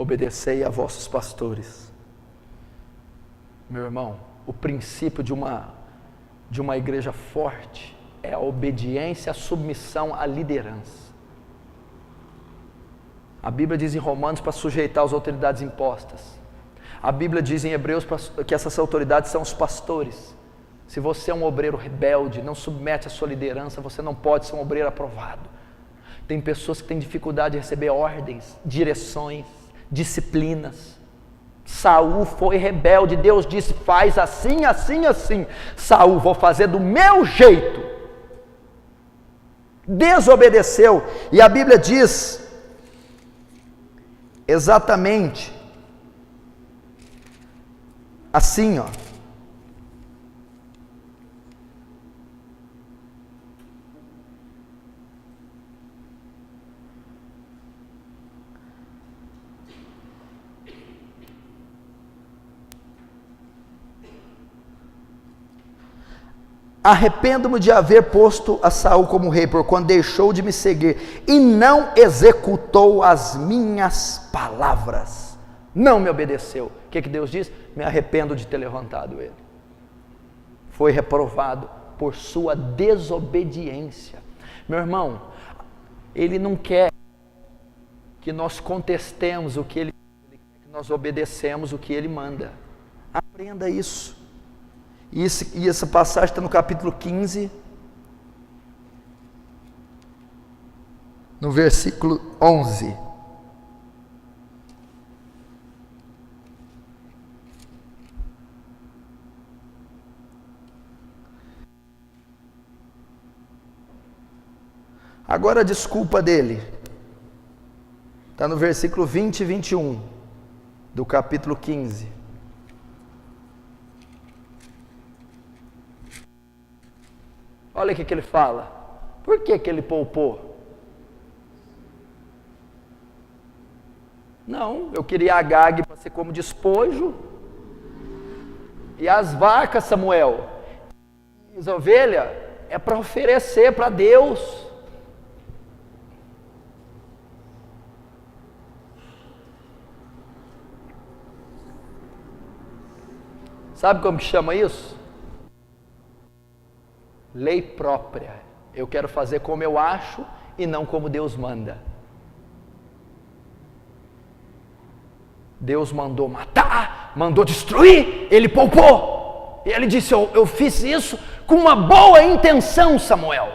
Obedecei a vossos pastores. Meu irmão, o princípio de uma igreja forte é a obediência, a submissão à liderança. A Bíblia diz em Romanos para sujeitar as autoridades impostas. A Bíblia diz em Hebreus que essas autoridades são os pastores. Se você é um obreiro rebelde, não submete a sua liderança, você não pode ser um obreiro aprovado. Tem pessoas que têm dificuldade de receber ordens, direções, disciplinas. Saul foi rebelde, Deus disse: faz assim, assim, assim. Saul, vou fazer do meu jeito. Desobedeceu. E a Bíblia diz exatamente assim, arrependo-me de haver posto a Saul como rei, porquanto deixou de me seguir e não executou as minhas palavras. Não me obedeceu. O que Deus diz? Me arrependo de ter levantado ele. Foi reprovado por sua desobediência. Meu irmão, ele não quer que nós contestemos o que ele quer, que nós obedecemos o que ele manda. Aprenda isso. E essa passagem está no capítulo 15, no versículo 11. Agora a desculpa dele. Está no versículo 20 e 21 do capítulo 15. Olha o que ele fala. Por que ele poupou? Não, eu queria a Agag para ser como despojo. E as vacas, Samuel, e as ovelhas, é para oferecer para Deus. Sabe como que chama isso? Lei própria. Eu quero fazer como eu acho e não como Deus manda. Deus mandou matar, mandou destruir, ele poupou. E ele disse, eu fiz isso com uma boa intenção, Samuel.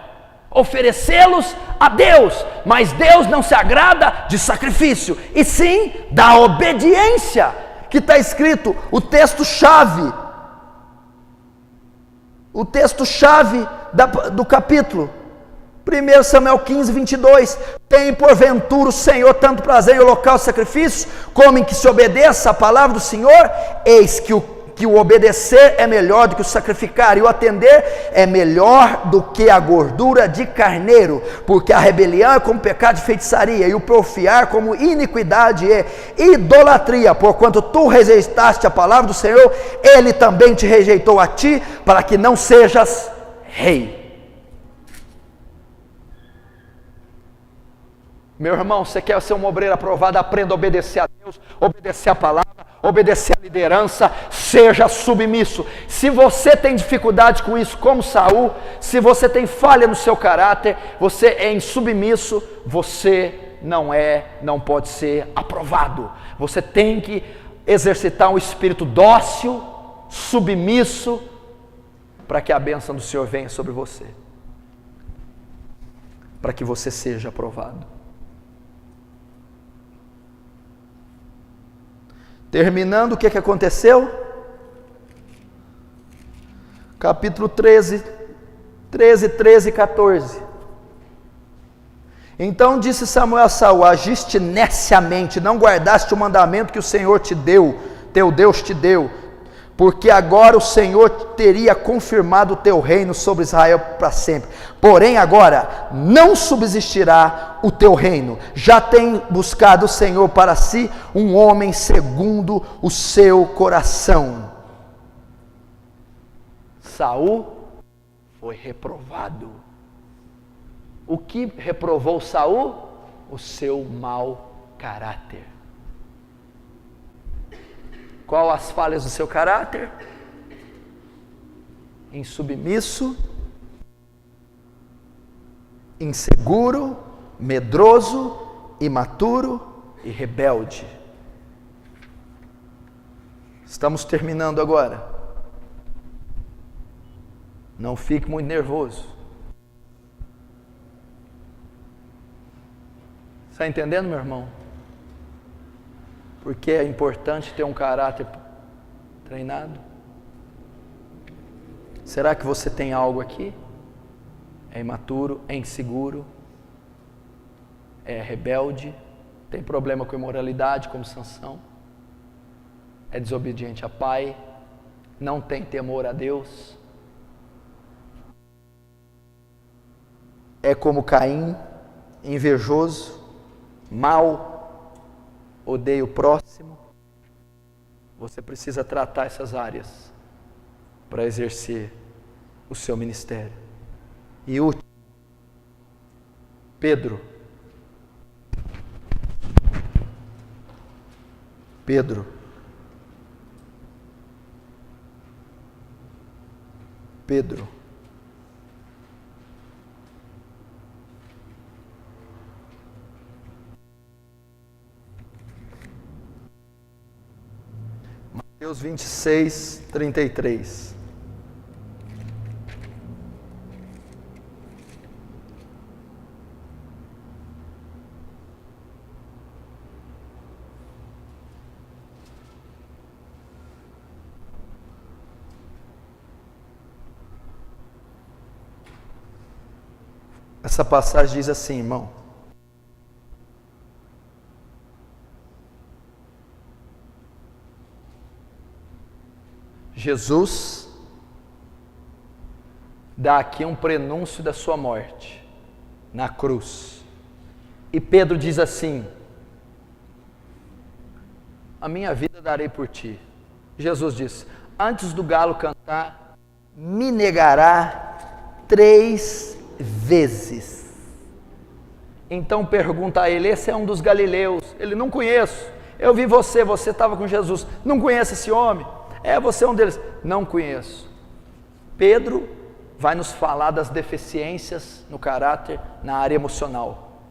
Oferecê-los a Deus, mas Deus não se agrada de sacrifício, e sim da obediência. Que está escrito, o texto-chave do capítulo, 1 Samuel 15, 22, tem porventura o Senhor tanto prazer em holocausto e sacrifício, como em que se obedeça a palavra do Senhor? Eis que o obedecer é melhor do que o sacrificar, e o atender é melhor do que a gordura de carneiro, porque a rebelião é como pecado de feitiçaria, e o porfiar como iniquidade e idolatria. Porquanto tu rejeitaste a palavra do Senhor, ele também te rejeitou a ti, para que não sejas rei. Meu irmão, você quer ser um obreiro aprovado? Aprenda a obedecer a Deus, obedecer a palavra, obedecer a liderança, seja submisso. Se você tem dificuldade com isso, como Saul, se você tem falha no seu caráter, você é insubmisso, você não pode ser aprovado. Você tem que exercitar um espírito dócil, submisso, para que a bênção do Senhor venha sobre você, para que você seja aprovado. Terminando, o que aconteceu? Capítulo 13 e 14. Então disse Samuel a Saul, agiste neciamente, não guardaste o mandamento que o Senhor te deu, teu Deus te deu, porque agora o Senhor teria confirmado o teu reino sobre Israel para sempre. Porém agora não subsistirá o teu reino, já tem buscado o Senhor para si um homem segundo o seu coração. Saul foi reprovado. O que reprovou Saul? O seu mau caráter. Qual as falhas do seu caráter? Insubmisso, inseguro, medroso, imaturo e rebelde. Estamos terminando agora. Não fique muito nervoso. Está entendendo, meu irmão? Porque é importante ter um caráter treinado. Será que você tem algo aqui? É imaturo, é inseguro, é rebelde, tem problema com imoralidade, como Sansão, é desobediente a pai, não tem temor a Deus, é como Caim, invejoso, mau, odeia o próximo. Você precisa tratar essas áreas para exercer o seu ministério. E último, Pedro. Mateus 26, 33. Essa passagem diz assim, irmão: Jesus dá aqui um prenúncio da sua morte na cruz. E Pedro diz assim: a minha vida darei por ti. Jesus diz: antes do galo cantar, me negará 3 vezes. Então pergunta a ele: esse é um dos galileus? Ele: não conheço. Eu vi você estava com Jesus. Não conhece esse homem? Você é um deles. Não conheço. Pedro vai nos falar das deficiências no caráter na área emocional.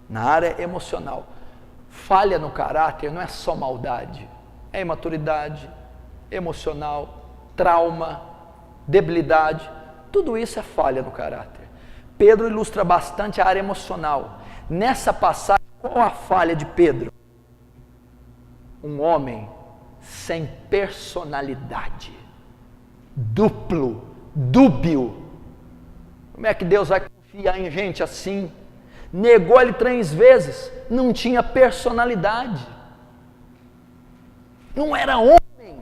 Na área emocional. Falha no caráter não é só maldade, é imaturidade emocional, trauma, debilidade, tudo isso é falha no caráter. Pedro ilustra bastante a área emocional. Nessa passagem, qual a falha de Pedro? Um homem sem personalidade, duplo, dúbio. Como é que Deus vai confiar em gente assim? Negou ele 3 vezes, não tinha personalidade, não era homem.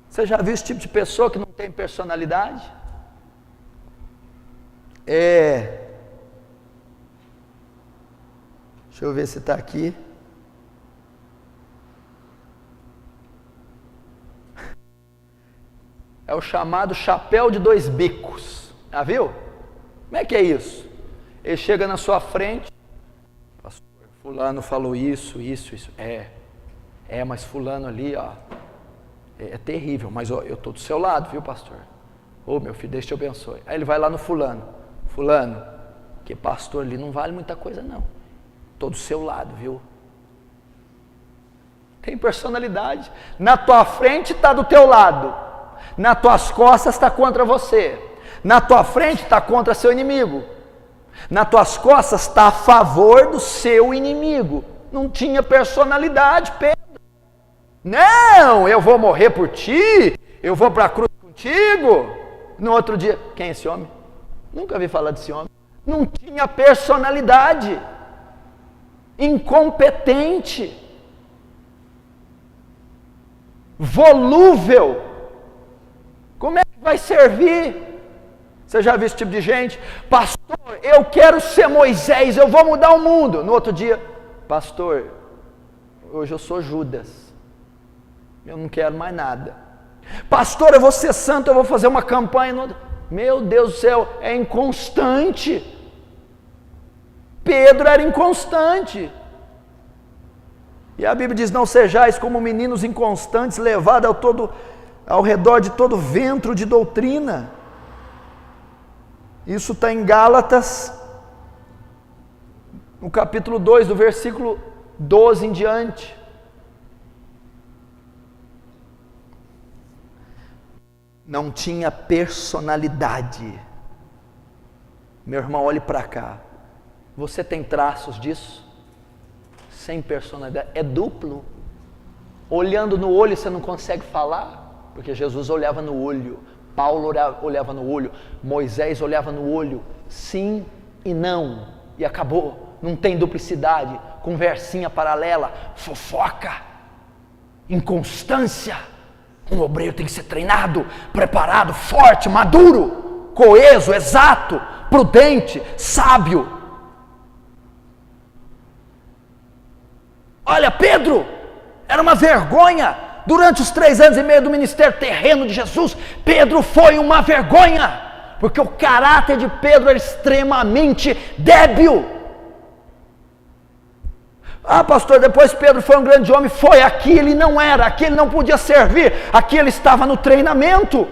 Você já viu esse tipo de pessoa que não tem personalidade? Deixa eu ver se está aqui. É o chamado chapéu de 2 bicos. Já viu? Como é que é isso? Ele chega na sua frente: pastor, fulano falou isso. Mas fulano ali, é terrível, mas eu estou do seu lado, viu, pastor? Meu filho, Deus te abençoe. Aí ele vai lá no fulano: que pastor ali não vale muita coisa não, estou do seu lado, viu? Tem personalidade. Na tua frente está do teu lado, nas tuas costas está contra você, na tua frente está contra seu inimigo, nas tuas costas está a favor do seu inimigo. Não tinha personalidade, Pedro. Não, eu vou morrer por ti, eu vou para a cruz contigo. No outro dia, quem é esse homem? Nunca vi falar desse homem. Não tinha personalidade, incompetente, volúvel. Como é que vai servir? Você já viu esse tipo de gente? Pastor, eu quero ser Moisés, eu vou mudar o mundo. No outro dia: pastor, hoje eu sou Judas, eu não quero mais nada. Pastor, eu vou ser santo, eu vou fazer uma campanha. Meu Deus do céu, é inconstante. Pedro era inconstante. E a Bíblia diz: não sejais como meninos inconstantes, levados ao redor de todo ventre de doutrina. Isso está em Gálatas, no capítulo 2, do versículo 12 em diante. Não tinha personalidade. Meu irmão, olhe para cá. Você tem traços disso? Sem personalidade. É duplo. Olhando no olho você não consegue falar, porque Jesus olhava no olho, Paulo olhava no olho, Moisés olhava no olho, sim e não, e acabou. Não tem duplicidade, conversinha paralela, fofoca, inconstância. Um obreiro tem que ser treinado, preparado, forte, maduro, coeso, exato, prudente, sábio. Olha, Pedro era uma vergonha. Durante os 3 anos e meio do ministério terreno de Jesus, Pedro foi uma vergonha, porque o caráter de Pedro era extremamente débil. Pastor, depois Pedro foi um grande homem. Foi, aqui ele não era, aqui ele não podia servir, aqui ele estava no treinamento.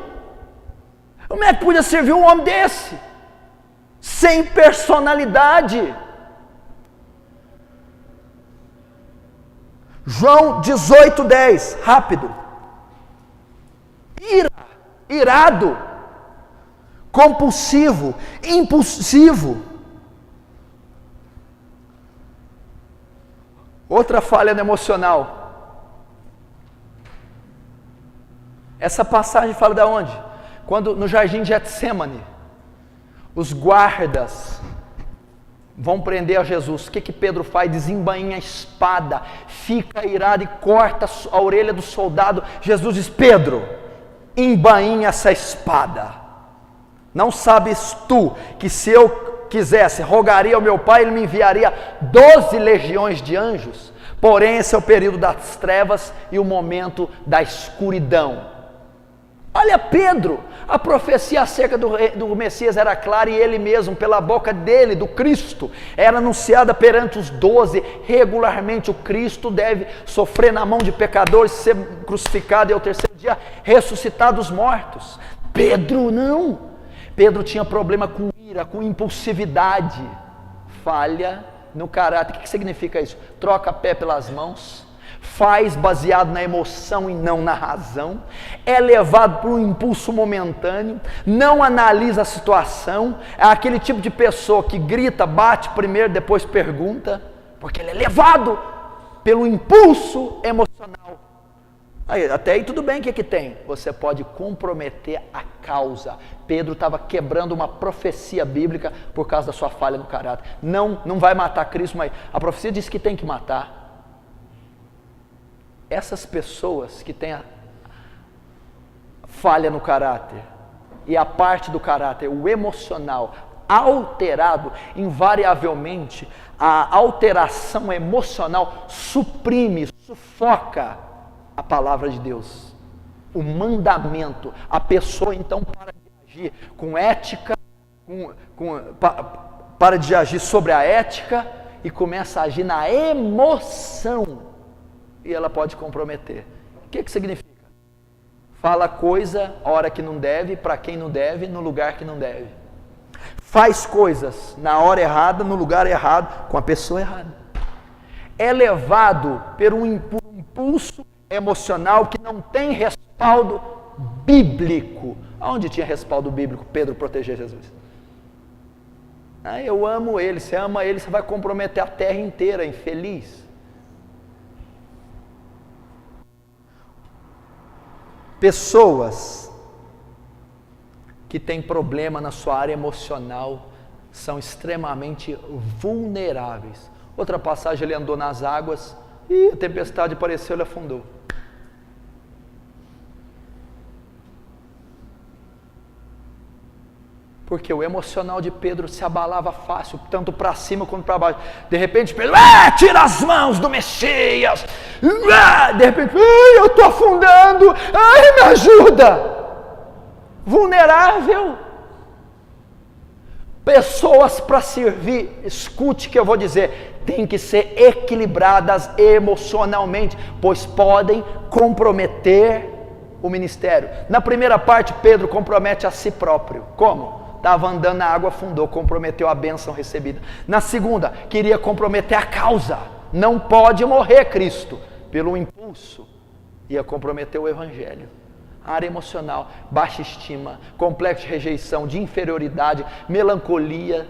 Como é que podia servir um homem desse? Sem personalidade. João 18:10, rápido. Irado, compulsivo, impulsivo. Outra falha no emocional. Essa passagem fala de onde? Quando no jardim de Getsêmani, os guardas vão prender a Jesus. O que Pedro faz? Desembainha a espada, fica irado e corta a orelha do soldado. Jesus diz: Pedro, embainha essa espada. Não sabes tu que se eu quisesse, rogaria ao meu Pai, Ele me enviaria 12 legiões de anjos? Porém, esse é o período das trevas e o momento da escuridão. Olha Pedro, a profecia acerca do Messias era clara, e ele mesmo, pela boca dele, do Cristo, era anunciada perante os 12, regularmente. O Cristo deve sofrer na mão de pecadores, ser crucificado e ao terceiro dia ressuscitar dos mortos. Pedro não, Pedro tinha problema com ira, com impulsividade, falha no caráter. O que significa isso? Troca pé pelas mãos, faz baseado na emoção e não na razão, é levado por um impulso momentâneo, não analisa a situação, é aquele tipo de pessoa que grita, bate primeiro, depois pergunta, porque ele é levado pelo impulso emocional. Aí, até aí tudo bem, o que tem? Você pode comprometer a causa. Pedro estava quebrando uma profecia bíblica por causa da sua falha no caráter. Não vai matar Cristo, mas a profecia diz que tem que matar. Essas pessoas que têm a falha no caráter, e a parte do caráter, o emocional, alterado, invariavelmente, a alteração emocional suprime, sufoca a palavra de Deus, o mandamento. A pessoa então para de agir com ética, para de agir sobre a ética e começa a agir na emoção. E ela pode comprometer. O que significa? Fala coisa a hora que não deve, para quem não deve, no lugar que não deve. Faz coisas na hora errada, no lugar errado, com a pessoa errada. É levado por um impulso emocional que não tem respaldo bíblico. Aonde tinha respaldo bíblico? Pedro proteger Jesus. Eu amo ele. Você ama ele, você vai comprometer a terra inteira, infeliz. Pessoas que têm problema na sua área emocional são extremamente vulneráveis. Outra passagem, ele andou nas águas e a tempestade apareceu, ele afundou. Porque o emocional de Pedro se abalava fácil, tanto para cima quanto para baixo. De repente Pedro, tira as mãos do Messias. De repente, eu estou afundando, me ajuda. Vulnerável. Pessoas para servir, escute o que eu vou dizer, tem que ser equilibradas emocionalmente, pois podem comprometer o ministério. Na primeira parte, Pedro compromete a si próprio. Como? Estava andando na água, afundou, comprometeu a bênção recebida. Na segunda, queria comprometer a causa. Não pode morrer Cristo. Pelo impulso, ia comprometer o evangelho. A área emocional, baixa estima, complexo de rejeição, de inferioridade, melancolia,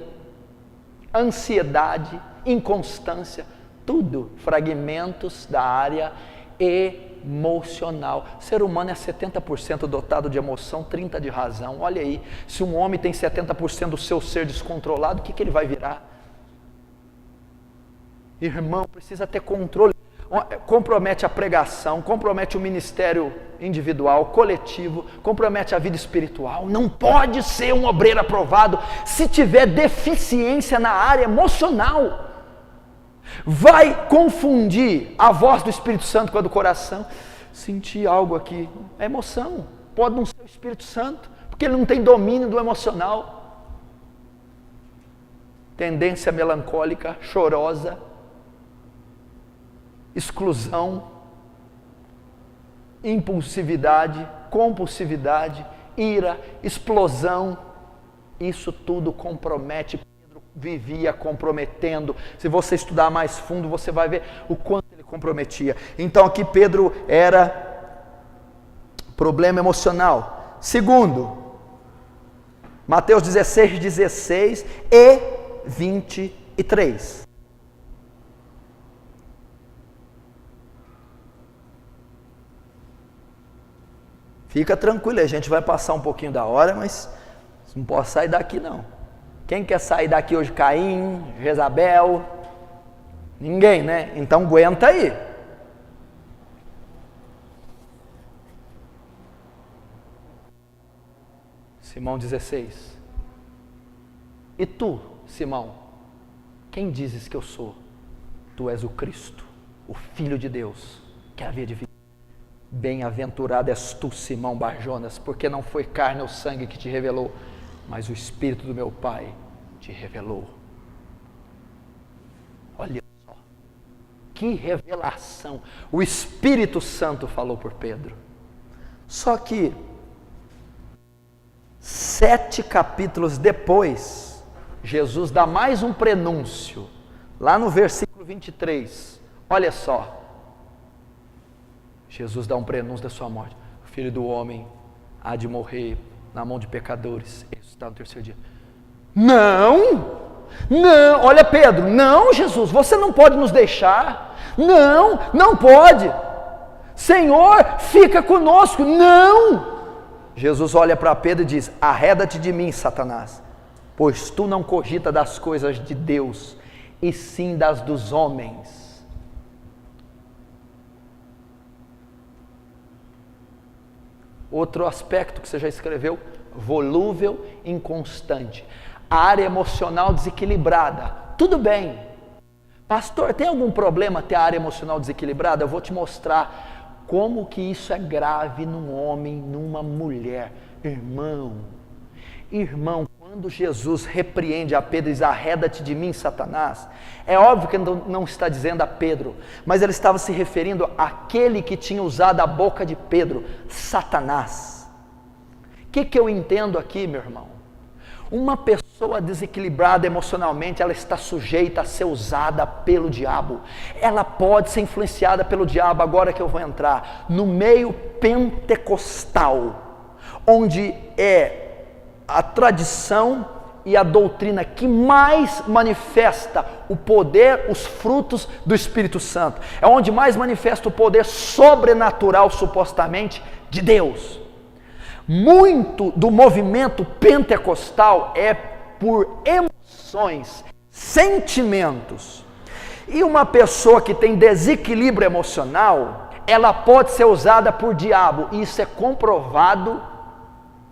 ansiedade, inconstância, tudo fragmentos da área emocional. O ser humano é 70% dotado de emoção, 30% de razão. Olha aí, se um homem tem 70% do seu ser descontrolado, o que ele vai virar? Irmão, precisa ter controle. Compromete a pregação, compromete o ministério individual, coletivo, compromete a vida espiritual. Não pode ser um obreiro aprovado se tiver deficiência na área emocional. Vai confundir a voz do Espírito Santo com a do coração. Senti algo aqui, é emoção, pode não ser o Espírito Santo, porque ele não tem domínio do emocional. Tendência melancólica, chorosa, exclusão, impulsividade, compulsividade, ira, explosão, isso tudo compromete. Pedro vivia comprometendo. Se você estudar mais fundo, você vai ver o quanto ele comprometia. Então aqui Pedro era problema emocional. Segundo, Mateus 16, 16 e 23. Fica tranquilo, a gente vai passar um pouquinho da hora, mas não posso sair daqui não. Quem quer sair daqui hoje? Caim, Jezabel? Ninguém, né? Então aguenta aí. Simão 16. E tu, Simão, quem dizes que eu sou? Tu és o Cristo, o Filho de Deus, que havia de vir. Bem-aventurado és tu, Simão Barjonas, porque não foi carne ou sangue que te revelou, mas o Espírito do meu Pai te revelou. Olha só, que revelação! O Espírito Santo falou por Pedro. Só que 7 capítulos depois, Jesus dá mais um prenúncio, lá no versículo 23, olha só, Jesus dá um prenúncio da sua morte, o Filho do Homem há de morrer na mão de pecadores, e ressuscitar no terceiro dia. Não, olha Pedro, não Jesus, você não pode nos deixar, não pode, Senhor, fica conosco, não. Jesus olha para Pedro e diz: arreda-te de mim, Satanás, pois tu não cogita das coisas de Deus, e sim das dos homens. Outro aspecto que você já escreveu: volúvel, inconstante, área emocional desequilibrada. Tudo bem, pastor, tem algum problema ter a área emocional desequilibrada? Eu vou te mostrar como que isso é grave num homem, numa mulher. Irmão, quando Jesus repreende a Pedro e diz: arreda-te de mim, Satanás, é óbvio que não está dizendo a Pedro, mas ele estava se referindo àquele que tinha usado a boca de Pedro, Satanás. O que eu entendo aqui, meu irmão? Uma pessoa desequilibrada emocionalmente, ela está sujeita a ser usada pelo diabo. Ela pode ser influenciada pelo diabo. Agora que eu vou entrar no meio pentecostal, onde é a tradição e a doutrina que mais manifesta o poder, os frutos do Espírito Santo. É onde mais manifesta o poder sobrenatural, supostamente, de Deus. Muito do movimento pentecostal é por emoções, sentimentos. E uma pessoa que tem desequilíbrio emocional, ela pode ser usada por diabo. Isso é comprovado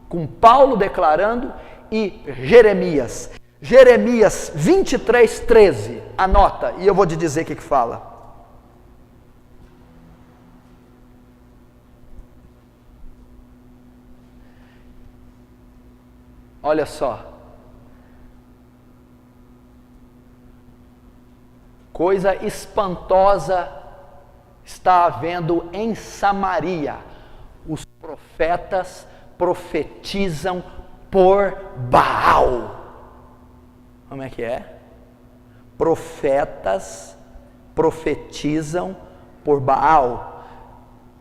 com Paulo declarando e Jeremias. Jeremias 23, 13. Anota e eu vou te dizer o que fala. Olha só, coisa espantosa está havendo em Samaria. Os profetas profetizam por Baal. Como é que é? Profetas profetizam por Baal.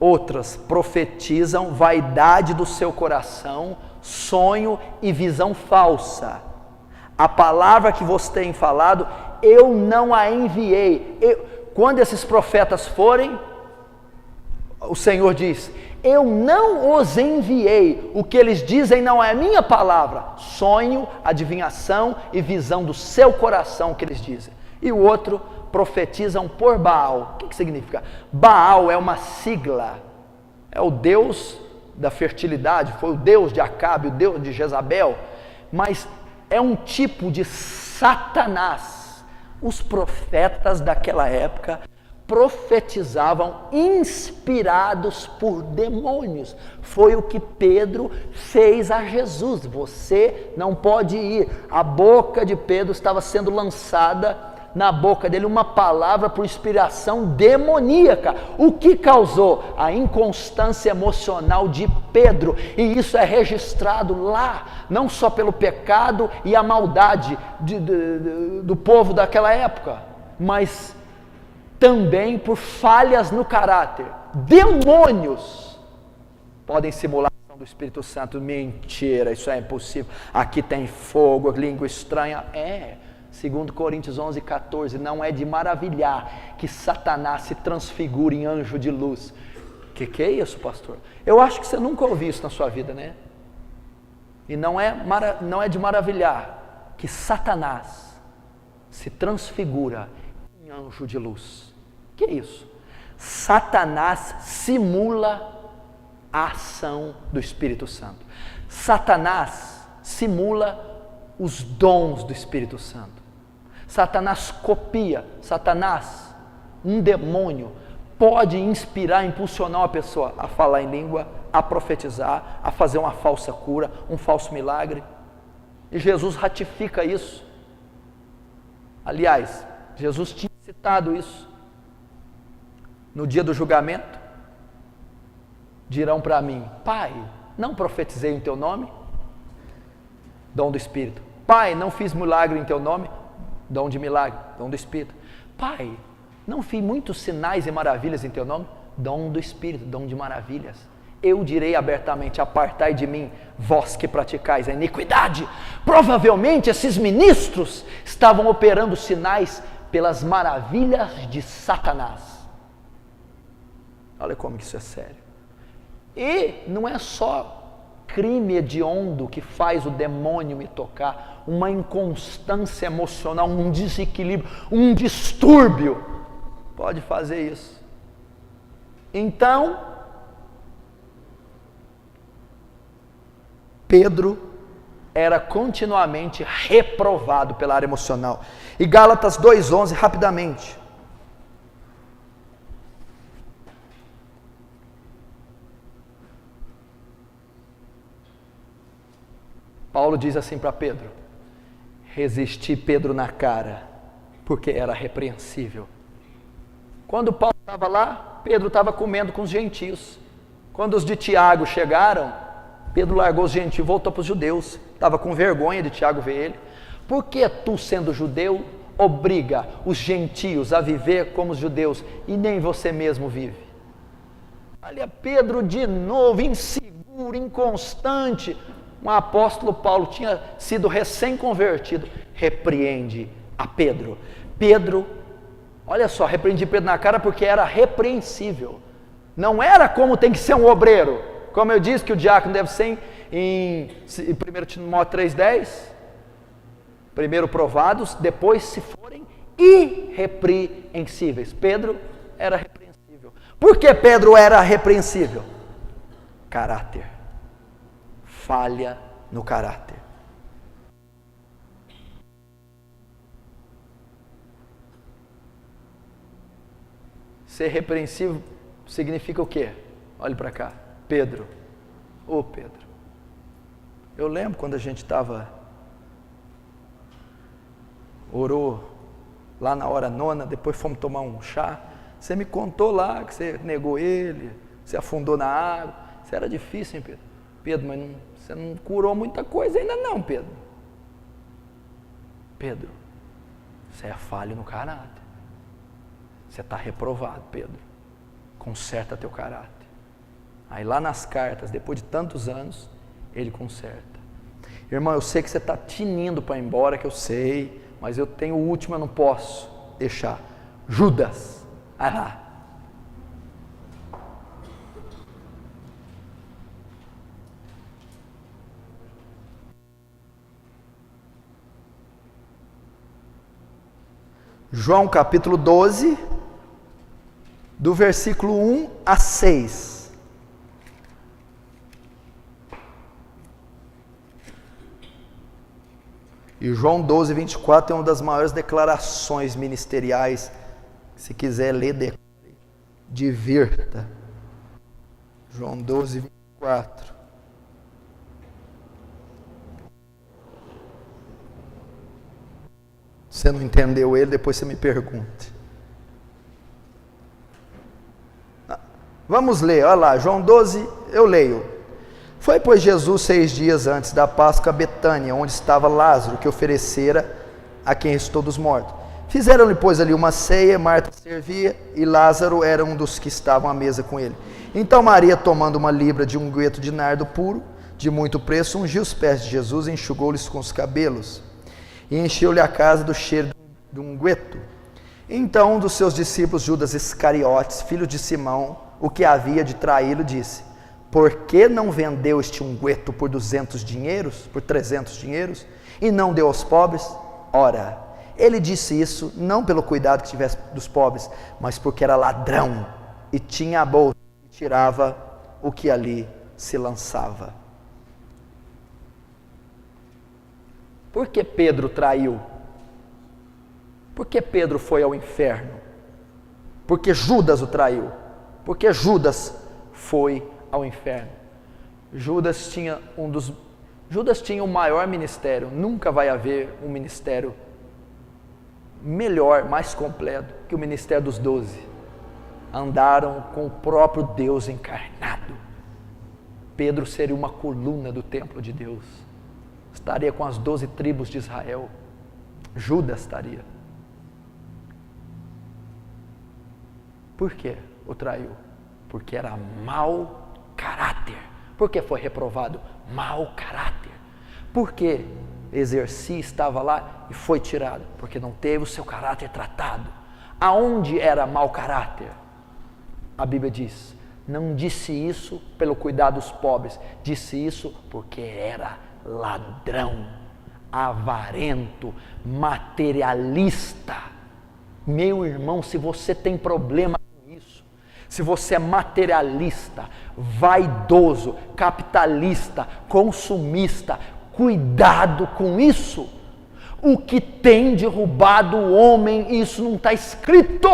Outras profetizam vaidade do seu coração, sonho e visão falsa. A palavra que você tem falado, eu não a enviei. Quando esses profetas forem, o Senhor diz: eu não os enviei. O que eles dizem não é a minha palavra. Sonho, adivinhação e visão do seu coração que eles dizem. E o outro, profetizam por Baal. O que significa? Baal é uma sigla, é o deus da fertilidade, foi o deus de Acabe, o deus de Jezabel, mas é um tipo de Satanás. Os profetas daquela época profetizavam inspirados por demônios. Foi o que Pedro fez a Jesus. Você não pode ir. A boca de Pedro estava sendo lançada na boca dele uma palavra por inspiração demoníaca. O que causou? A inconstância emocional de Pedro. E isso é registrado lá, não só pelo pecado e a maldade do povo daquela época, mas também por falhas no caráter. Demônios podem simular a ação do Espírito Santo. Mentira, isso é impossível. Aqui tem fogo, língua estranha. Segundo Coríntios 11, 14, não é de maravilhar que Satanás se transfigure em anjo de luz. Que é isso, pastor? Eu acho que você nunca ouviu isso na sua vida, né? E não é de maravilhar que Satanás se transfigura em anjo de luz. Que é isso? Satanás simula a ação do Espírito Santo. Satanás simula os dons do Espírito Santo. Satanás copia. Satanás, um demônio, pode inspirar, impulsionar uma pessoa a falar em língua, a profetizar, a fazer uma falsa cura, um falso milagre. E Jesus ratifica isso. Aliás, Jesus tinha citado isso. No dia do julgamento, dirão para mim: Pai, não profetizei em teu nome? Dom do Espírito. Pai, não fiz milagre em teu nome? Dom de milagre, dom do Espírito. Pai, não fiz muitos sinais e maravilhas em teu nome? Dom do Espírito, dom de maravilhas. Eu direi abertamente: apartai de mim, vós que praticais a iniquidade. Provavelmente esses ministros estavam operando sinais pelas maravilhas de Satanás. Olha como que isso é sério. E não é só crime hediondo que faz o demônio me tocar, uma inconstância emocional, um desequilíbrio, um distúrbio, pode fazer isso. Então, Pedro era continuamente reprovado pela área emocional. E Gálatas 2:11, rapidamente. Paulo diz assim para Pedro: resisti Pedro na cara, porque era repreensível. Quando Paulo estava lá, Pedro estava comendo com os gentios. Quando os de Tiago chegaram, Pedro largou os gentios e voltou para os judeus. Estava com vergonha de Tiago ver ele. Por que tu, sendo judeu, obriga os gentios a viver como os judeus e nem você mesmo vive? Olha, Pedro de novo, inseguro, inconstante. Um apóstolo Paulo tinha sido recém-convertido, repreende a Pedro. Pedro, olha só, repreendi Pedro na cara porque era repreensível. Não era como tem que ser um obreiro. Como eu disse que o diácono deve ser em 1 Timóteo 3:10, primeiro provados, depois se forem irrepreensíveis. Pedro era repreensível. Por que Pedro era repreensível? Caráter. Falha no caráter. Ser repreensível significa o quê? Olhe para cá. Pedro, Pedro, eu lembro quando a gente orou lá na hora nona, depois fomos tomar um chá, você me contou lá que você negou ele, você afundou na água, isso era difícil, hein, Pedro? Pedro, mas você não curou muita coisa ainda não, Pedro. Pedro, você é falho no caráter, você está reprovado, Pedro, conserta teu caráter. Aí lá nas cartas, depois de tantos anos, ele conserta. Irmão, eu sei que você está tinindo para ir embora, que eu sei, mas eu tenho o último, eu não posso deixar. Judas, vai lá. João capítulo 12, do versículo 1 a 6. E João 12, 24 é uma das maiores declarações ministeriais. Se quiser ler, divirta. João 12, 24. Se você não entendeu ele, depois você me pergunte. Vamos ler, olha lá, João 12, eu leio. Foi, pois, Jesus 6 dias antes da Páscoa a Betânia, onde estava Lázaro, que oferecera a quem ressuscitou dos mortos. Fizeram-lhe, pois, ali uma ceia, Marta servia, e Lázaro era um dos que estavam à mesa com ele. Então Maria, tomando uma libra de unguento de nardo puro, de muito preço, ungiu os pés de Jesus e enxugou-lhes com os cabelos, e encheu-lhe a casa do cheiro do unguento. Então um dos seus discípulos, Judas Iscariotes, filho de Simão, o que havia de traí-lo, disse: por que não vendeu este unguento por 300 dinheiros, e não deu aos pobres? Ora, ele disse isso não pelo cuidado que tivesse dos pobres, mas porque era ladrão e tinha a bolsa e tirava o que ali se lançava. Por que Pedro traiu? Por que Pedro foi ao inferno? Porque Judas o traiu. Porque Judas foi ao inferno. Judas tinha o maior ministério. Nunca vai haver um ministério melhor, mais completo que o ministério dos 12. Andaram com o próprio Deus encarnado. Pedro seria uma coluna do templo de Deus. Estaria com as 12 tribos de Israel. Judas estaria. Por que o traiu? Porque era mau caráter. Por que foi reprovado? Mau caráter. Por que exercia, estava lá e foi tirado? Porque não teve o seu caráter tratado. Aonde era mau caráter? A Bíblia diz, não disse isso pelo cuidado dos pobres, disse isso porque era ladrão, avarento, materialista. Meu irmão, se você tem problema com isso, se você é materialista, vaidoso, capitalista, consumista, cuidado com isso. O que tem derrubado o homem, isso não está escrito.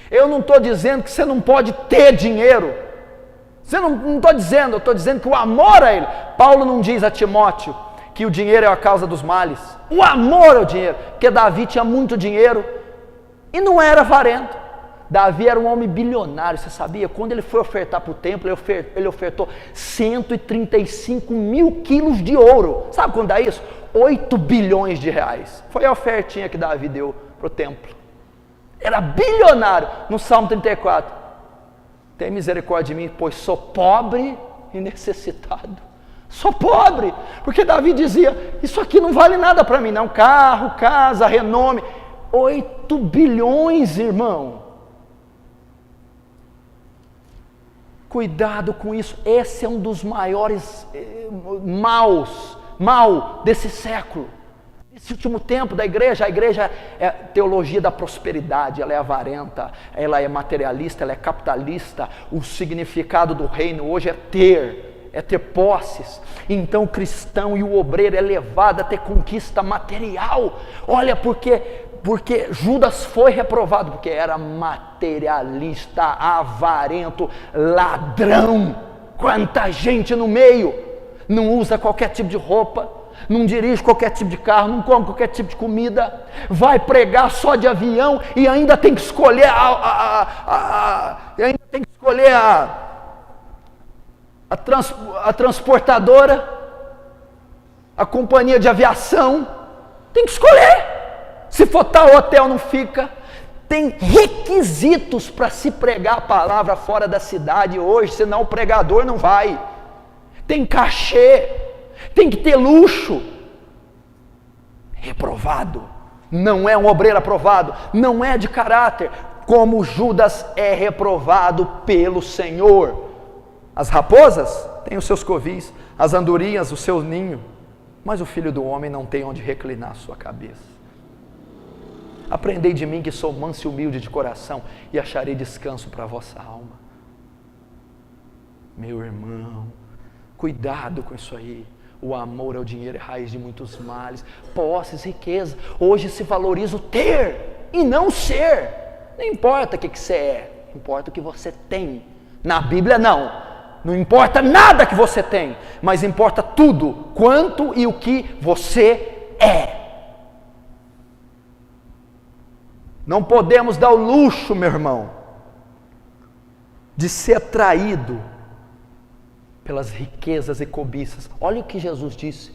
Eu não estou dizendo que você não pode ter dinheiro. Não estou dizendo, eu estou dizendo que o amor a ele. Paulo não diz a Timóteo que o dinheiro é a causa dos males. O amor ao dinheiro. Porque Davi tinha muito dinheiro e não era avarento. Davi era um homem bilionário, você sabia? Quando ele foi ofertar para o templo, ele ofertou 135 mil quilos de ouro. Sabe quando dá isso? 8 bilhões de reais. Foi a ofertinha que Davi deu para o templo. Era bilionário. No Salmo 34, tem misericórdia de mim, pois sou pobre e necessitado. Sou pobre, porque Davi dizia, isso aqui não vale nada para mim não, carro, casa, renome. 8 bilhões, irmão. Cuidado com isso, esse é um dos maiores mal desse século. Nesse último tempo da igreja, a igreja é teologia da prosperidade, ela é avarenta, ela é materialista, ela é capitalista. O significado do reino hoje é ter posses. Então o cristão e o obreiro é levado a ter conquista material. Olha, porque Judas foi reprovado, porque era materialista, avarento, ladrão. Quanta gente no meio, não usa qualquer tipo de roupa, não dirige qualquer tipo de carro, não come qualquer tipo de comida, vai pregar só de avião e ainda tem que escolher a transportadora, a companhia de aviação, tem que escolher. Se for tal hotel não fica. Tem requisitos para se pregar a palavra fora da cidade hoje, senão o pregador não vai. Tem cachê, tem que ter luxo. Reprovado, não é um obreiro aprovado, não é de caráter, como Judas é reprovado pelo Senhor. As raposas têm os seus covis, as andorinhas o seu ninho, mas o Filho do Homem não tem onde reclinar a sua cabeça. Aprendei de mim que sou manso e humilde de coração e acharei descanso para a vossa alma. Meu irmão, cuidado com isso aí. O amor ao dinheiro é raiz de muitos males. Posses, riqueza. Hoje se valoriza o ter e não o ser. Não importa o que você é, importa o que você tem. Na Bíblia não. Não importa nada que você tem, mas importa tudo, quanto e o que você é. Não podemos dar o luxo, meu irmão, de ser atraído pelas riquezas e cobiças. Olha o que Jesus disse: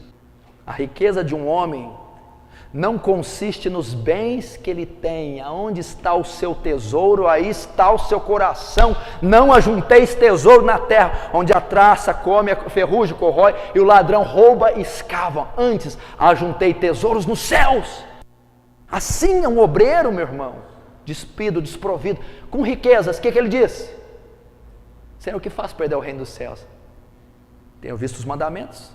a riqueza de um homem não consiste nos bens que ele tem. Aonde está o seu tesouro, aí está o seu coração. Não ajunteis tesouro na terra, onde a traça come, a ferrugem corrói e o ladrão rouba e escava. Antes ajuntei tesouros nos céus. Assim é um obreiro, meu irmão, despido, desprovido, com riquezas. O que ele diz? Senhor, o que faz perder o reino dos céus? Tenho visto os mandamentos.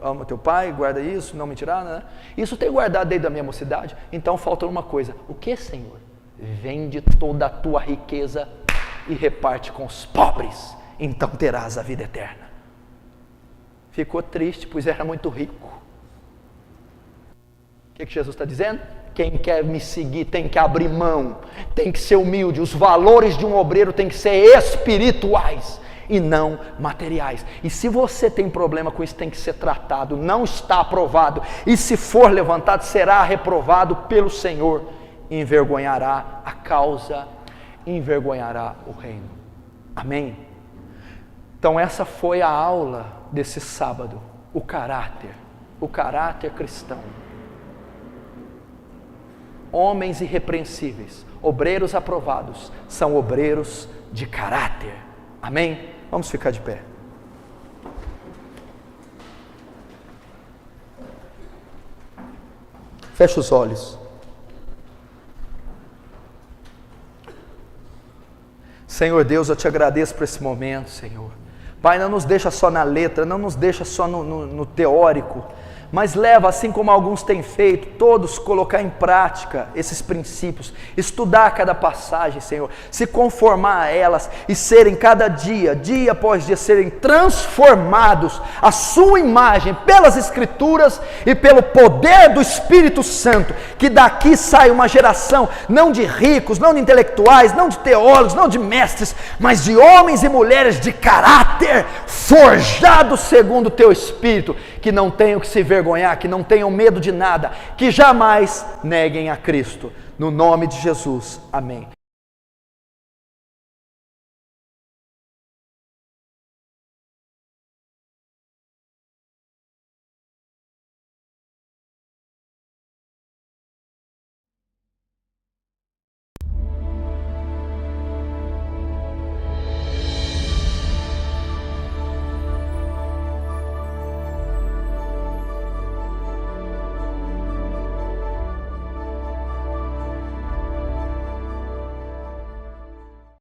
Ama teu pai, guarda isso, não mentirá, né? Isso tenho guardado desde a minha mocidade. Então falta uma coisa. O que, Senhor? Vende toda a tua riqueza e reparte com os pobres. Então terás a vida eterna. Ficou triste, pois era muito rico. O que Jesus está dizendo? Quem quer me seguir tem que abrir mão, tem que ser humilde. Os valores de um obreiro têm que ser espirituais e não materiais. E se você tem problema com isso, tem que ser tratado. Não está aprovado. E se for levantado, será reprovado pelo Senhor. Envergonhará a causa, envergonhará o reino. Amém? Então essa foi a aula desse sábado. O caráter cristão. Homens irrepreensíveis, obreiros aprovados, são obreiros de caráter. Amém? Vamos ficar de pé. Feche os olhos. Senhor Deus, eu te agradeço por esse momento, Senhor. Pai, não nos deixa só na letra, não nos deixa só no teórico, mas leva, assim como alguns têm feito, todos colocar em prática esses princípios, estudar cada passagem, Senhor, se conformar a elas e serem cada dia, dia após dia, serem transformados à sua imagem pelas Escrituras e pelo poder do Espírito Santo, que daqui sai uma geração não de ricos, não de intelectuais, não de teólogos, não de mestres, mas de homens e mulheres de caráter, forjados segundo o teu Espírito, que não tenham que se vergonhar, que não tenham medo de nada, que jamais neguem a Cristo. No nome de Jesus, amém.